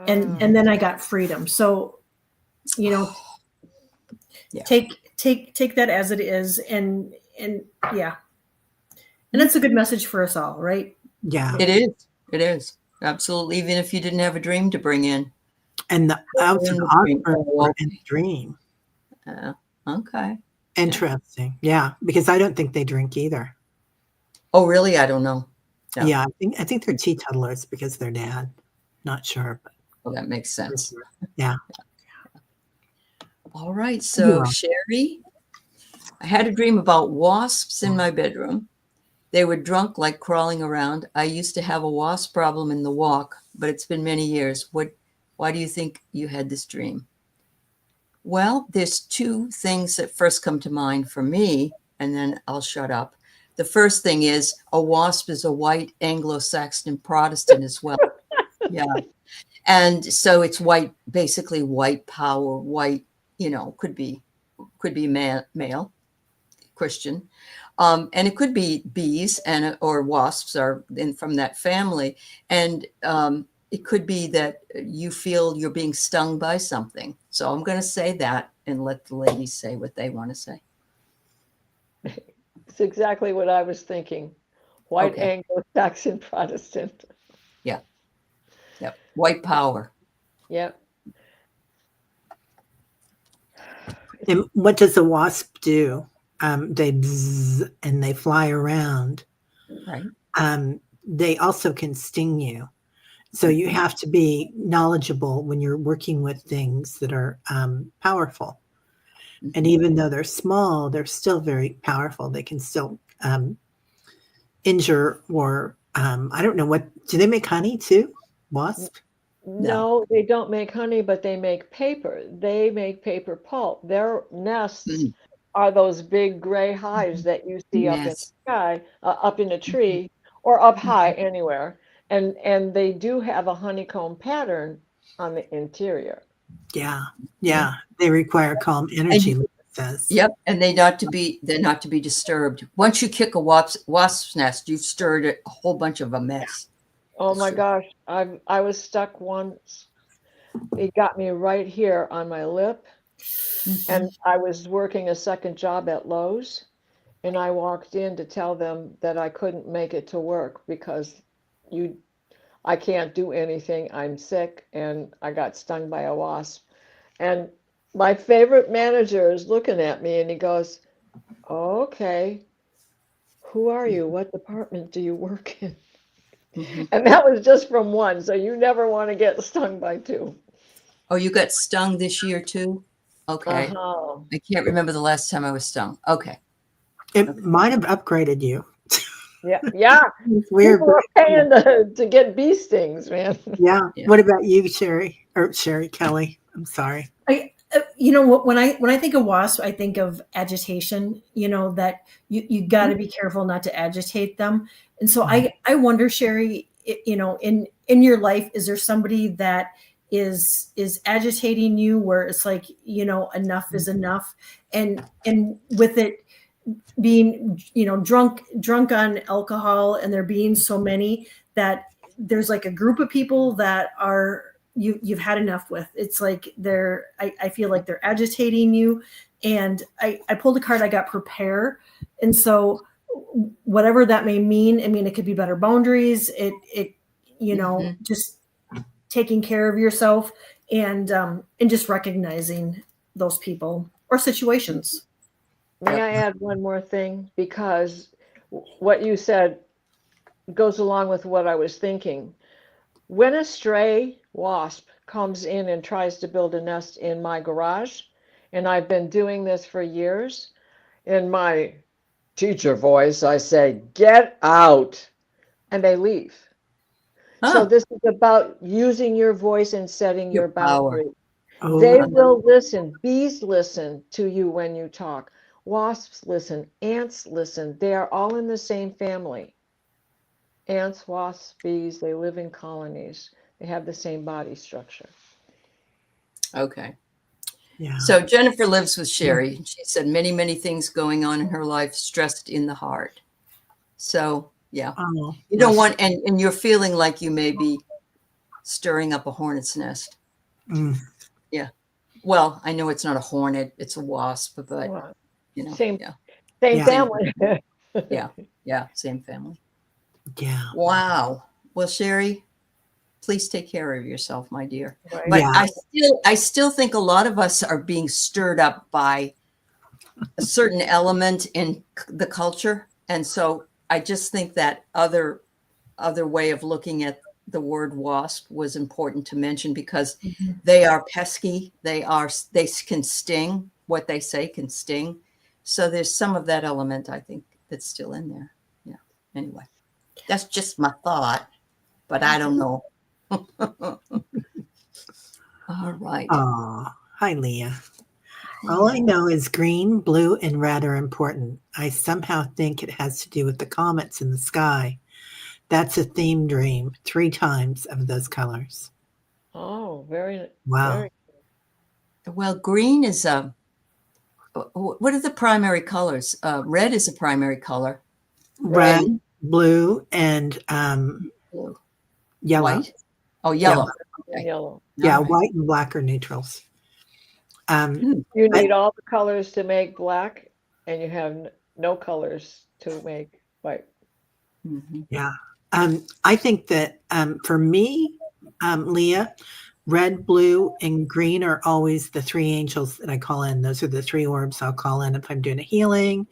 And then I got freedom. So, take take that as it is, and yeah, and it's a good message for us all, right? Yeah. It is. It is. Absolutely. Even if you didn't have a dream to bring in. And the also In the the dream. Osprey Oh, were in the dream. okay. Interesting. Yeah, because I don't think they drink either. Oh, really? I don't know. No. Yeah, I think they're teetotalers because their dad. Not sure, but Well, that makes sense. yeah. All right. So, Yeah. Sherry, I had a dream about wasps in my bedroom. They were drunk, like crawling around. I used to have a wasp problem in the walk, but it's been many years. Why do you think you had this dream? Well, there's two things that first come to mind for me, and then I'll shut up. The first thing is a wasp is a white Anglo-Saxon Protestant as well. Yeah. And so it's white, basically white power, white, could be male, Christian. And it could be bees or wasps are from that family. And it could be that you feel you're being stung by something. So I'm going to say that and let the ladies say what they want to say. It's exactly what I was thinking. White Okay. Anglo-Saxon Protestant. Yeah. Yep. White power. Yep. And what does a wasp do? They bzz and they fly around. Right. They also can sting you. So you have to be knowledgeable when you're working with things that are powerful. And even though they're small, they're still very powerful. They can still injure or I don't know do they make honey too? Wasp? No, they don't make honey, but they make paper. They make paper pulp. Their nests are those big gray hives that you see up in the sky, up in a tree, or up high anywhere. And they do have a honeycomb pattern on the interior. Yeah. Yeah. They require calm energy, like it says. Yep. And they're not to be disturbed. Once you kick a wasp's nest, you've stirred a whole bunch of a mess. Oh my gosh, I was stuck once. It got me right here on my lip, and I was working a second job at Lowe's, and I walked in to tell them that I couldn't make it to work because I can't do anything. I'm sick, and I got stung by a wasp. And my favorite manager is looking at me, and he goes, "Oh, okay, who are you? What department do you work in?" And that was just from one. So you never want to get stung by two. Oh, you got stung this year too? Okay. Uh-huh. I can't remember the last time I was stung. Okay. It might have upgraded you. Yeah. Yeah. It's weird. People are paying to get bee stings, man. Yeah. What about you, Sherry? Or Sherry Kelly? I'm sorry. When I think of wasp, I think of agitation, that you got to be careful not to agitate them. And so I wonder, Sherry, in your life, is there somebody that is agitating you where it's like, enough is enough, and with it being, drunk on alcohol, and there being so many that there's like a group of people that are you've had enough with. It's like I feel like they're agitating you. And I pulled a card, I got prepare. And so whatever that may mean, I mean, it could be better boundaries. It just taking care of yourself and just recognizing those people or situations. May I add one more thing? Because what you said goes along with what I was thinking. When a stray wasp comes in and tries to build a nest in my garage, and I've been doing this for years, in my teacher voice, I say, "Get out," and they leave. So this is about using your voice and setting your boundary. Oh, They will listen. Bees listen to you when you talk. Wasps listen. Ants listen. They are all in the same family. Ants, wasps, bees, they live in colonies. They have the same body structure. Okay. yeah. So Jennifer lives with Sherry. She said many, many things going on in her life, stressed in the heart. So yeah, you don't want, and you're feeling like you may be stirring up a hornet's nest. Mm. Yeah. Well, I know it's not a hornet, it's a wasp, but Well, you know, Same yeah, Yeah. family. yeah, same family. Yeah. Wow. Well, Sherry, please take care of yourself, my dear. Right. But Yeah. I still think a lot of us are being stirred up by a certain element in the culture, and so I just think that other way of looking at the word wasp was important to mention because they are pesky. They can sting. What they say can sting. So there's some of that element I think that's still in there. Yeah. Anyway, that's just my thought, but I don't know. All right. Oh, hi, Leah. All I know is green, blue, and red are important. I somehow think it has to do with the comets in the sky. That's a theme dream, 3 times of those colors. Oh, very, Wow. very. Well, green is what are the primary colors? Red is a primary color. Red, And blue, and blue. yellow. White? Oh, yellow. And Okay. yellow. Yeah, All right. white and black are neutrals. You I- need all the colors to make black, and you have no colors to make white. Mhm. Yeah. I think that for me, Leah, red, blue, and green are always the 3 angels that I call in. Those are the 3 orbs I'll call in if I'm doing a healing,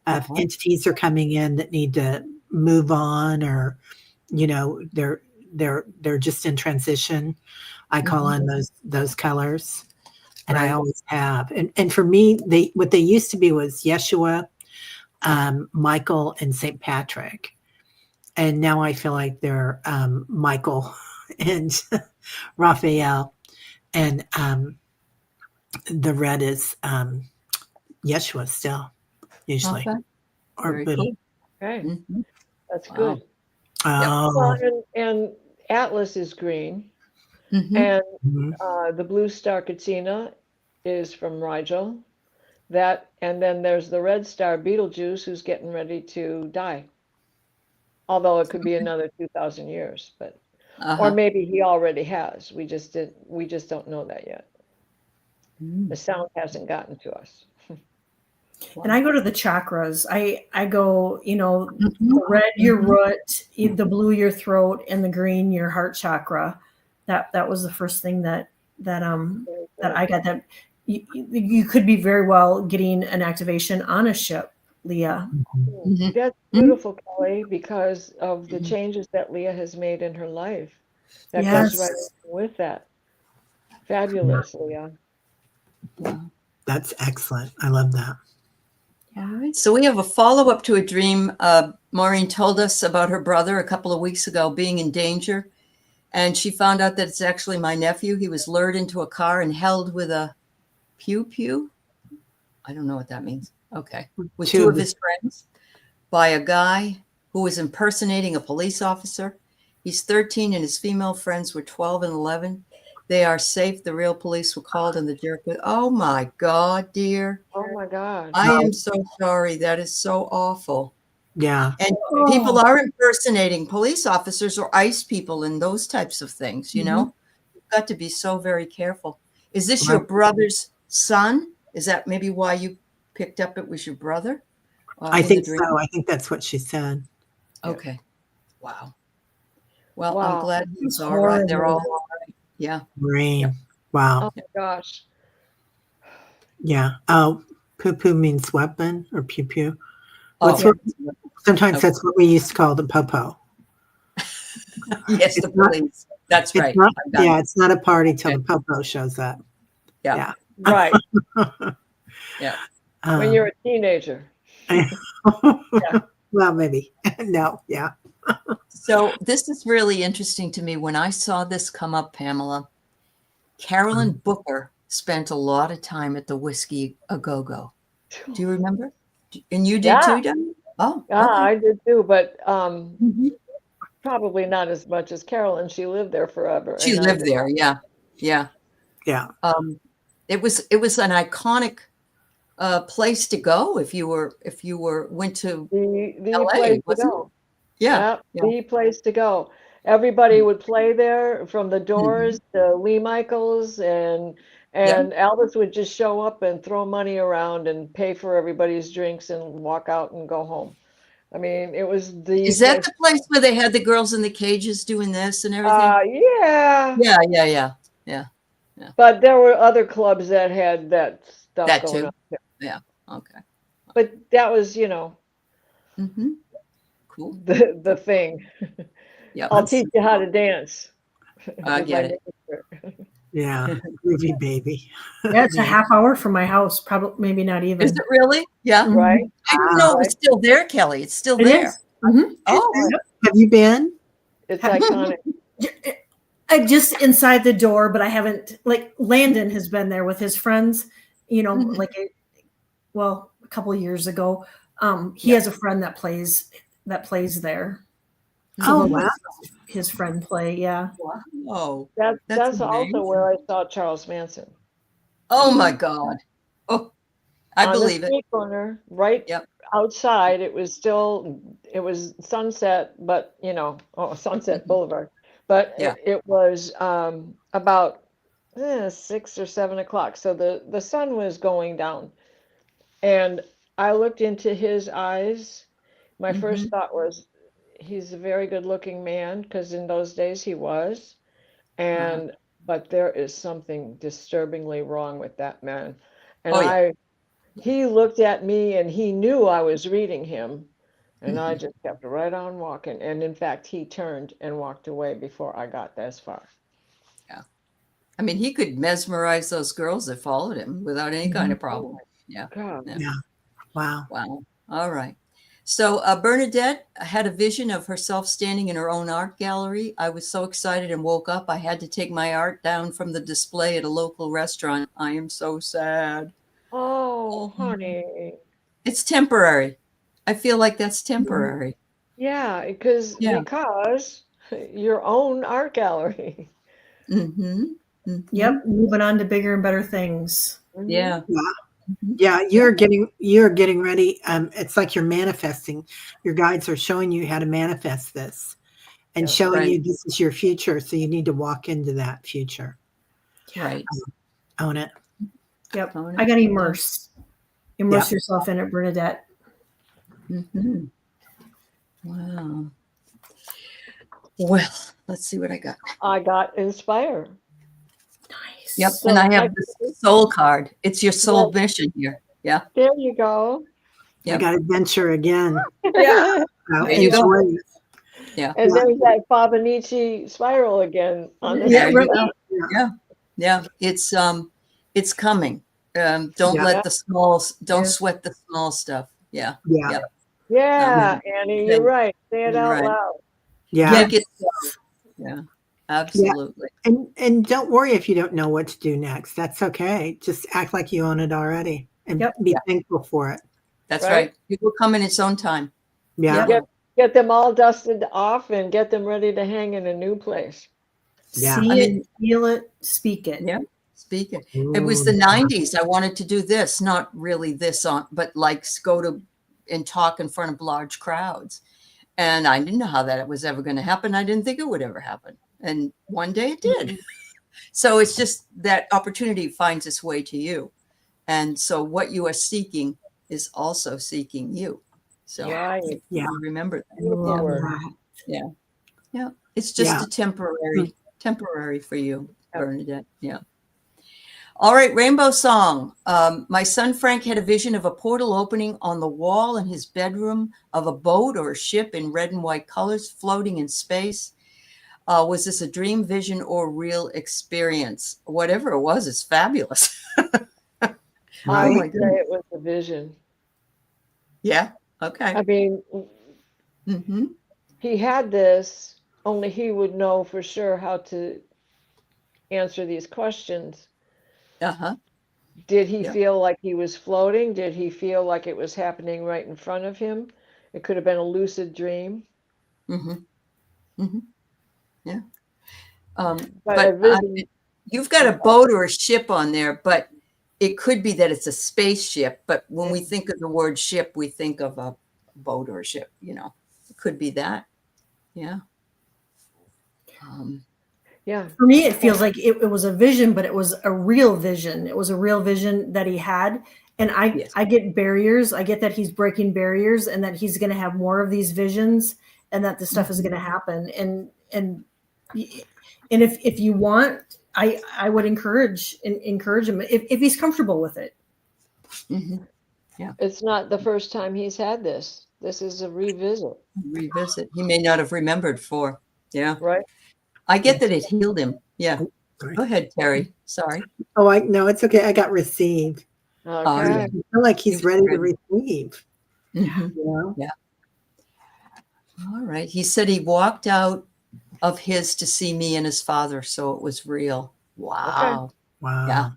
if Uh-huh. entities are coming in that need to move on, or they're just in transition. I call in those colors, and I Right. always have. And for me, what they used to be was Yeshua, Michael, and Saint Patrick. And now I feel like they're Michael and Raphael, and the red is Yeshua still, usually, Okay. or Very Buddha. cool. Okay, Mhm. that's Wow. good. Oh, Well, and Atlas is green, Mhm. and mhm. the blue star Katsina is from Rigel. That, and then there's the red star Betelgeuse, who's getting ready to die. Although it could be another 2,000 years, but or Uh-huh. maybe he already has. We just don't know that yet. Mm. The sound hasn't gotten to us. And I go to the chakras. I go, Mhm. the red your Mhm. root, the blue your throat, and the green your heart chakra. That was the first thing that I got. That you could be very well getting an activation on a ship, Leah. Mhm. That's Mhm. beautiful, Kelly, because of the Mhm. changes that Leah has made in her life. That goes right Yes. with that. Fabulous, Leah. Wow. That's excellent. I love that. All right. So we have a follow-up to a dream. Maureen told us about her brother a couple of weeks ago being in danger. And she found out that it's actually my nephew. He was lured into a car and held with a pew. I don't know what that means. Okay. With 2 of his friends by a guy who was impersonating a police officer. He's 13 and his female friends were 12 and 11. They are safe. The real police were called and the jerk. Oh my God, dear. Oh my God. I am so sorry. That is so awful. Yeah. And people are impersonating police officers or ICE people and those types of things, you know? You've got to be so very careful. Is this your brother's son? Is that maybe why you picked up it was your brother? I In the think dream? so. I think that's what she said. Okay. Wow. Well, I'm Wow. glad he's It's all right. They're all horrible. right. Yeah. Green. Yep. Wow. Oh my gosh. Yeah. Oh, poo poo means weapon or pew pew. What's Oh, sometimes okay. that's what we used to call the popo. Yes, the It's not- police. That's It's right. not, I got yeah, it. it's not a party till Okay. the popo shows up. Yeah. Right. Yeah. When you're a teenager. Well, maybe. No, yeah. So this is really interesting to me. When I saw this come up, Pamela, Carolyn Booker spent a lot of time at the Whiskey A Go-Go. Do you remember? And you did Yeah. too, Debbie? Oh, Yeah, okay. I did too, but Mhm. probably not as much as Carolyn. She lived there forever. She and I lived did there. not. Yeah. Yeah. Yeah. It was an iconic place to go if you went to The LA, place to wasn't it? go. Yeah. Yeah, the place to go. Everybody would play there, from the Mhm. Doors to Lee Michaels and And Albus would just show up and throw money around and pay for everybody's drinks and walk out and go home. I mean, it was the Is that the place where they had the girls in the cages doing this and everything? yeah. Yeah. But there were other clubs that had that stuff That going too. on. Too. Yeah. Okay. But that was, you know, Mm-hmm. Cool. the thing. Yeah. I'll teach you how to dance. I get it. Yeah, groovy baby. Yeah, it's a half hour from my house. Probably, maybe not even. Is it really? Yeah. Mhm. Right? I didn't know it was still there, Kelly. It's still It there. is. Mhm. Oh, Have you been? It's iconic. I just inside the door, but I haven't. Like Landon has been there with his friends. You know, Mhm. a couple of years ago. He has a friend that plays there. Oh, wow. His friend play. Yeah. wow. That's also amazing. where I saw Charles Manson. Oh my God. Oh, I On believe the it. street corner, right Yep. outside. It was Sunset, but Sunset Mhm. Boulevard. But Yeah. it was about 6 or 7 o'clock. So the sun was going down. And I looked into his eyes. My first Mhm. thought was, he's a very good looking man, because in those days he was. And but there is something disturbingly wrong with that man. And Oh, yeah. he looked at me and he knew I was reading him. And I Mhm. just kept right on walking. And in fact, he turned and walked away before I got this far. I mean, he could mesmerize those girls that followed him without any kind of problem. Yeah. God. Yeah. Yeah. Wow. Wow. All right. So Bernadette had a vision of herself standing in her own art gallery. I was so excited and woke up. I had to take my art down from the display at a local restaurant. I am so sad. Oh, honey. It's temporary. I feel like that's temporary. Yeah, because Yeah. your own art gallery. Mm-hmm. Mm-hmm. Yep. Moving on to bigger and better things. Yeah. Yeah. Mhm. Yeah, you're getting ready. It's like you're manifesting. Your guides are showing you how to manifest this and Yeah. showing Right. you this is your future. So you need to walk into that future. Right. Own it. Yep. Own it. I got to immerse Yeah. yourself in it, Bernadette. Mm-hmm. Wow. Well, let's see what I got. I got inspired. Nice. Yep. So And I have next the week- soul card. It's your soul Yes. mission here. Yeah. There you go. I Yep. got adventure again. Yeah. So There you go. enjoy it. Yeah. And Yeah. there's that Fibonacci spiral again on the There you next go. week. Yeah. Yeah. It's coming. Don't Yeah. let the small, don't Yeah. sweat the small stuff. Yeah. Yeah. Yep. Yeah, Annie, you're right. Say it You're out right. loud. Yeah. Make it so. Yeah. Absolutely. And don't worry if you don't know what to do next. That's okay. Just act like you own it already and Yep. be thankful for it. That's Right. right. It will come in its own time. Yeah. Yep. Get them all dusted off and get them ready to hang in a new place. Yeah. See I it, mean- feel it, speak it. Yeah. Speaking. It was the Ooh. 90s. I wanted to do this, not really this on, but like go to and talk in front of large crowds. And I didn't know how that was ever going to happen. I didn't think it would ever happen. And one day it did. So it's just that opportunity finds its way to you. And so what you are seeking is also seeking you. So Right. Yeah. remember that. Beautiful Yeah. word. Yeah. It's just Yeah. a temporary for you, Yep. Bernadette. Yeah. All right, Rainbow Song. My son Frank had a vision of a portal opening on the wall in his bedroom of a boat or a ship in red and white colors floating in space. Was this a dream, vision, or real experience? Whatever it was, it's fabulous. I Right. my would say goodness. it was a vision. Yeah. Okay. I mean, Mm-hmm. he had this, only he would know for sure how to answer these questions. Uh-huh. Did he Yeah. feel like he was floating? Did he feel like it was happening right in front of him? It could have been a lucid dream. Mm-hmm. Mm-hmm. Yeah. But a vision, You've got a boat or a ship on there, but it could be that it's a spaceship. But when we think of the word ship, we think of a boat or a ship, It could be that. Yeah. Yeah. For me, it feels like it was a vision, but it was a real vision. It was a real vision that he had. And Yes. I get barriers. I get that he's breaking barriers and that he's going to have more of these visions and that this stuff is going to happen. And if you want, I would encourage him if he's comfortable with it. Mhm. It's not the first time he's had this. This is a revisit. Revisit. He may not have remembered for. Yeah. Right. I get that it healed him. Yeah. Sorry. Go ahead, Terry. Sorry. Oh, no, it's okay. I got received. Okay. I feel like he's ready to receive. Mhm. You know? All right. He said he walked out of his to see me and his father, so it was real. Wow. Wow. Yeah.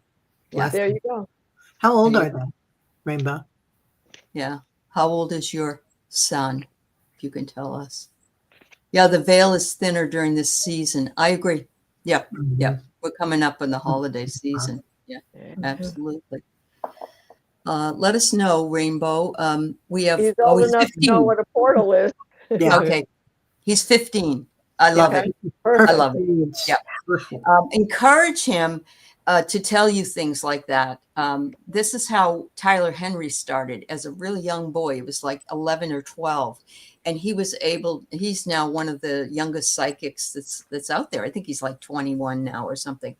Bless There him. you go. How old There are you they, Rainbow? Yeah. How old is your son? If you can tell us. Yeah, the veil is thinner during this season. I agree. Yep. Mhm. Yep. We're coming up on the holiday season. Yeah, absolutely. Let us know, Rainbow. We have. He's old he's enough to 15. know what a portal is. Yeah. Okay. He's 15. I love Okay. it. Perfect. I love it. Age. Yeah. Perfect. Encourage him to tell you things like that. This is how Tyler Henry started as a really young boy. He was like 11 or 12. And he's now one of the youngest psychics that's out there. I think he's like 21 now or something.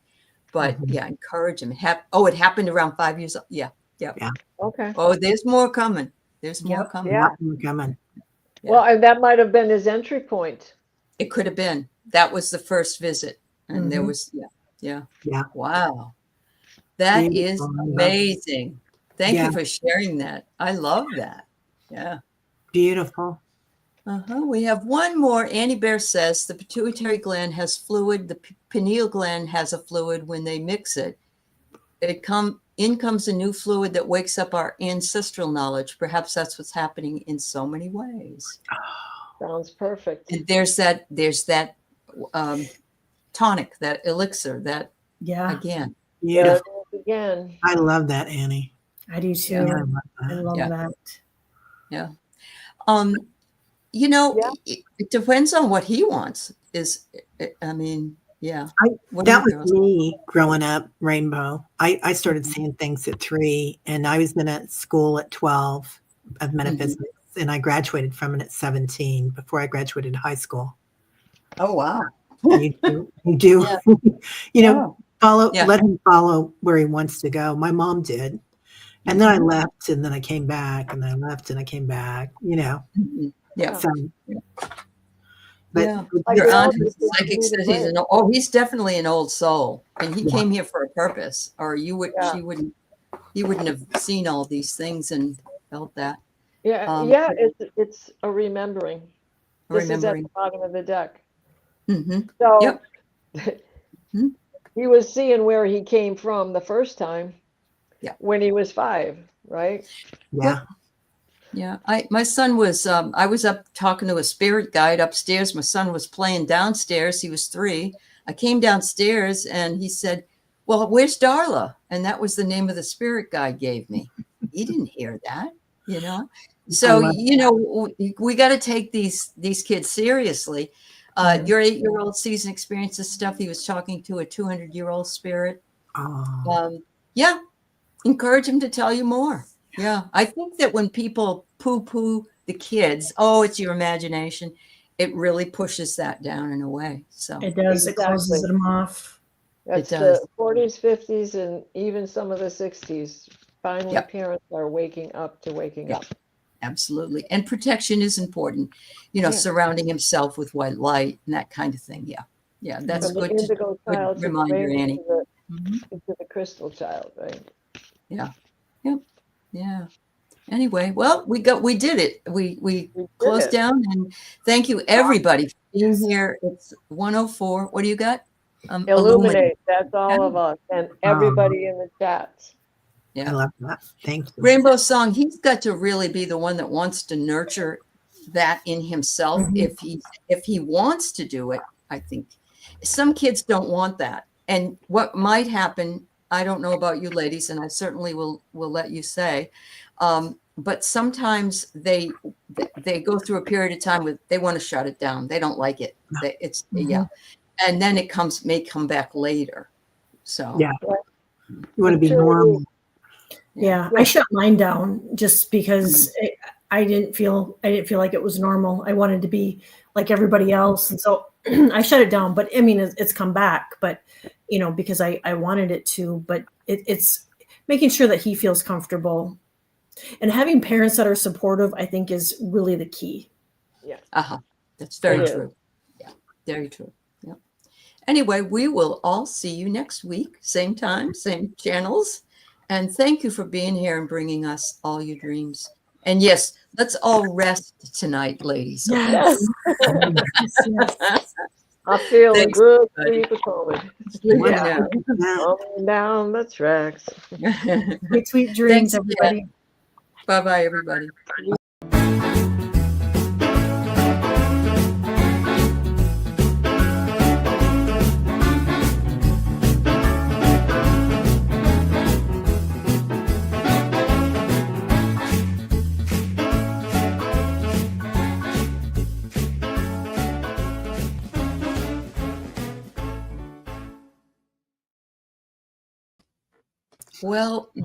But Mhm. yeah, encourage him. It happened around 5 years old. Yeah. Okay. Oh, there's more coming. There's more coming. Yeah. Coming. Yeah. Well, and that might have been his entry point. It could have been. That was the first visit. And there Mhm. was, yeah. Yeah. Wow. That is Beautiful. I love it. amazing. Thank Yeah. you for sharing that. I love that. Yeah. Beautiful. We have one more. Annie Bear says the pituitary gland has fluid. The pineal gland has a fluid. When they mix it, in comes a new fluid that wakes up our ancestral knowledge. Perhaps that's what's happening in so many ways. Sounds perfect. And there's that tonic, that elixir, that Yeah, again. There Beautiful. it is again. I love that, Annie. I do too. Yeah, I love I that. love Yeah. that. Yeah. Yeah. It depends on what he wants. I mean, yeah. What do That you was girls- me growing up, Rainbow. I started seeing things at 3, and I was in a school at 12 of metaphysics, and I graduated from it at 17 before I graduated high school. Oh, wow. You do, Yeah. you know, Yeah. let him follow where he wants to go. My mom did. And then I left, and then I came back, and then I left, and I came back, you know. Mhm. Yeah. So, Yeah. Like Your we all aunt do who's things psychic either says way. he's definitely an old soul. And he Yeah. came here for a purpose. Or you Yeah. wouldn't have seen all these things and felt that. Yeah. It's a remembering. This is at Remembering. the bottom of the deck. Mm-hmm. So Yep. he was seeing where he came from the first time. Yeah. When he was 5, right? yeah. Yeah, my son was, I was up talking to a spirit guide upstairs. My son was playing downstairs. He was 3. I came downstairs and he said, well, where's Darla? And that was the name of the spirit guide gave me. He didn't hear that, you know? So, we got to take these kids seriously. Your 8-year-old sees and experiences stuff. He was talking to a 200-year-old spirit. Oh. Yeah, encourage him to tell you more. Yeah, I think that when people poo-poo the kids, it's your imagination, it really pushes that down in a way. So It does. It closes Exactly. them off. That's does. the 40s, 50s, and even some of the 60s. Finally, Yep. parents are waking up to waking Yeah. up. Absolutely. And protection is important, Yeah. surrounding himself with white light and that kind of thing. Yeah. Yeah, that's From the good. indigo child to the reminder, rainbow Annie. into the crystal child, right? Yeah. Anyway, well, we did it. We did closed it. down, and thank you everybody for being here. It's 104. What do you got? Illuminate. That's all of us and everybody in the chats. Yeah. I love that. Thank you. Rainbow Song, he's got to really be the one that wants to nurture that in himself. If he wants to do it, I think some kids don't want that. And what might happen, I don't know about you ladies, and I certainly will let you say, but sometimes they go through a period of time where they want to shut it down. They don't like it. and then it may come back later. So Yeah. You want to be Sure. normal. Yeah, I shut mine down just because I didn't feel like it was normal. I wanted to be like everybody else, and so I shut it down. But I mean, it's come back, but because I wanted it to. But it's making sure that he feels comfortable, and having parents that are supportive, I think, is really the key. Yeah. That's very It is. true. Yeah, very true. Yeah. Anyway, we will all see you next week, same time, same channels. And thank you for being here and bringing us all your dreams. And yes, let's all rest tonight, ladies. Okay? Yes. Yes. I'm feeling Thanks, good. everybody. Sleep coming. Sleeping Wow. now. Coming down the tracks. Sweet dreams, Thanks again. everybody. Bye-bye, everybody. Well,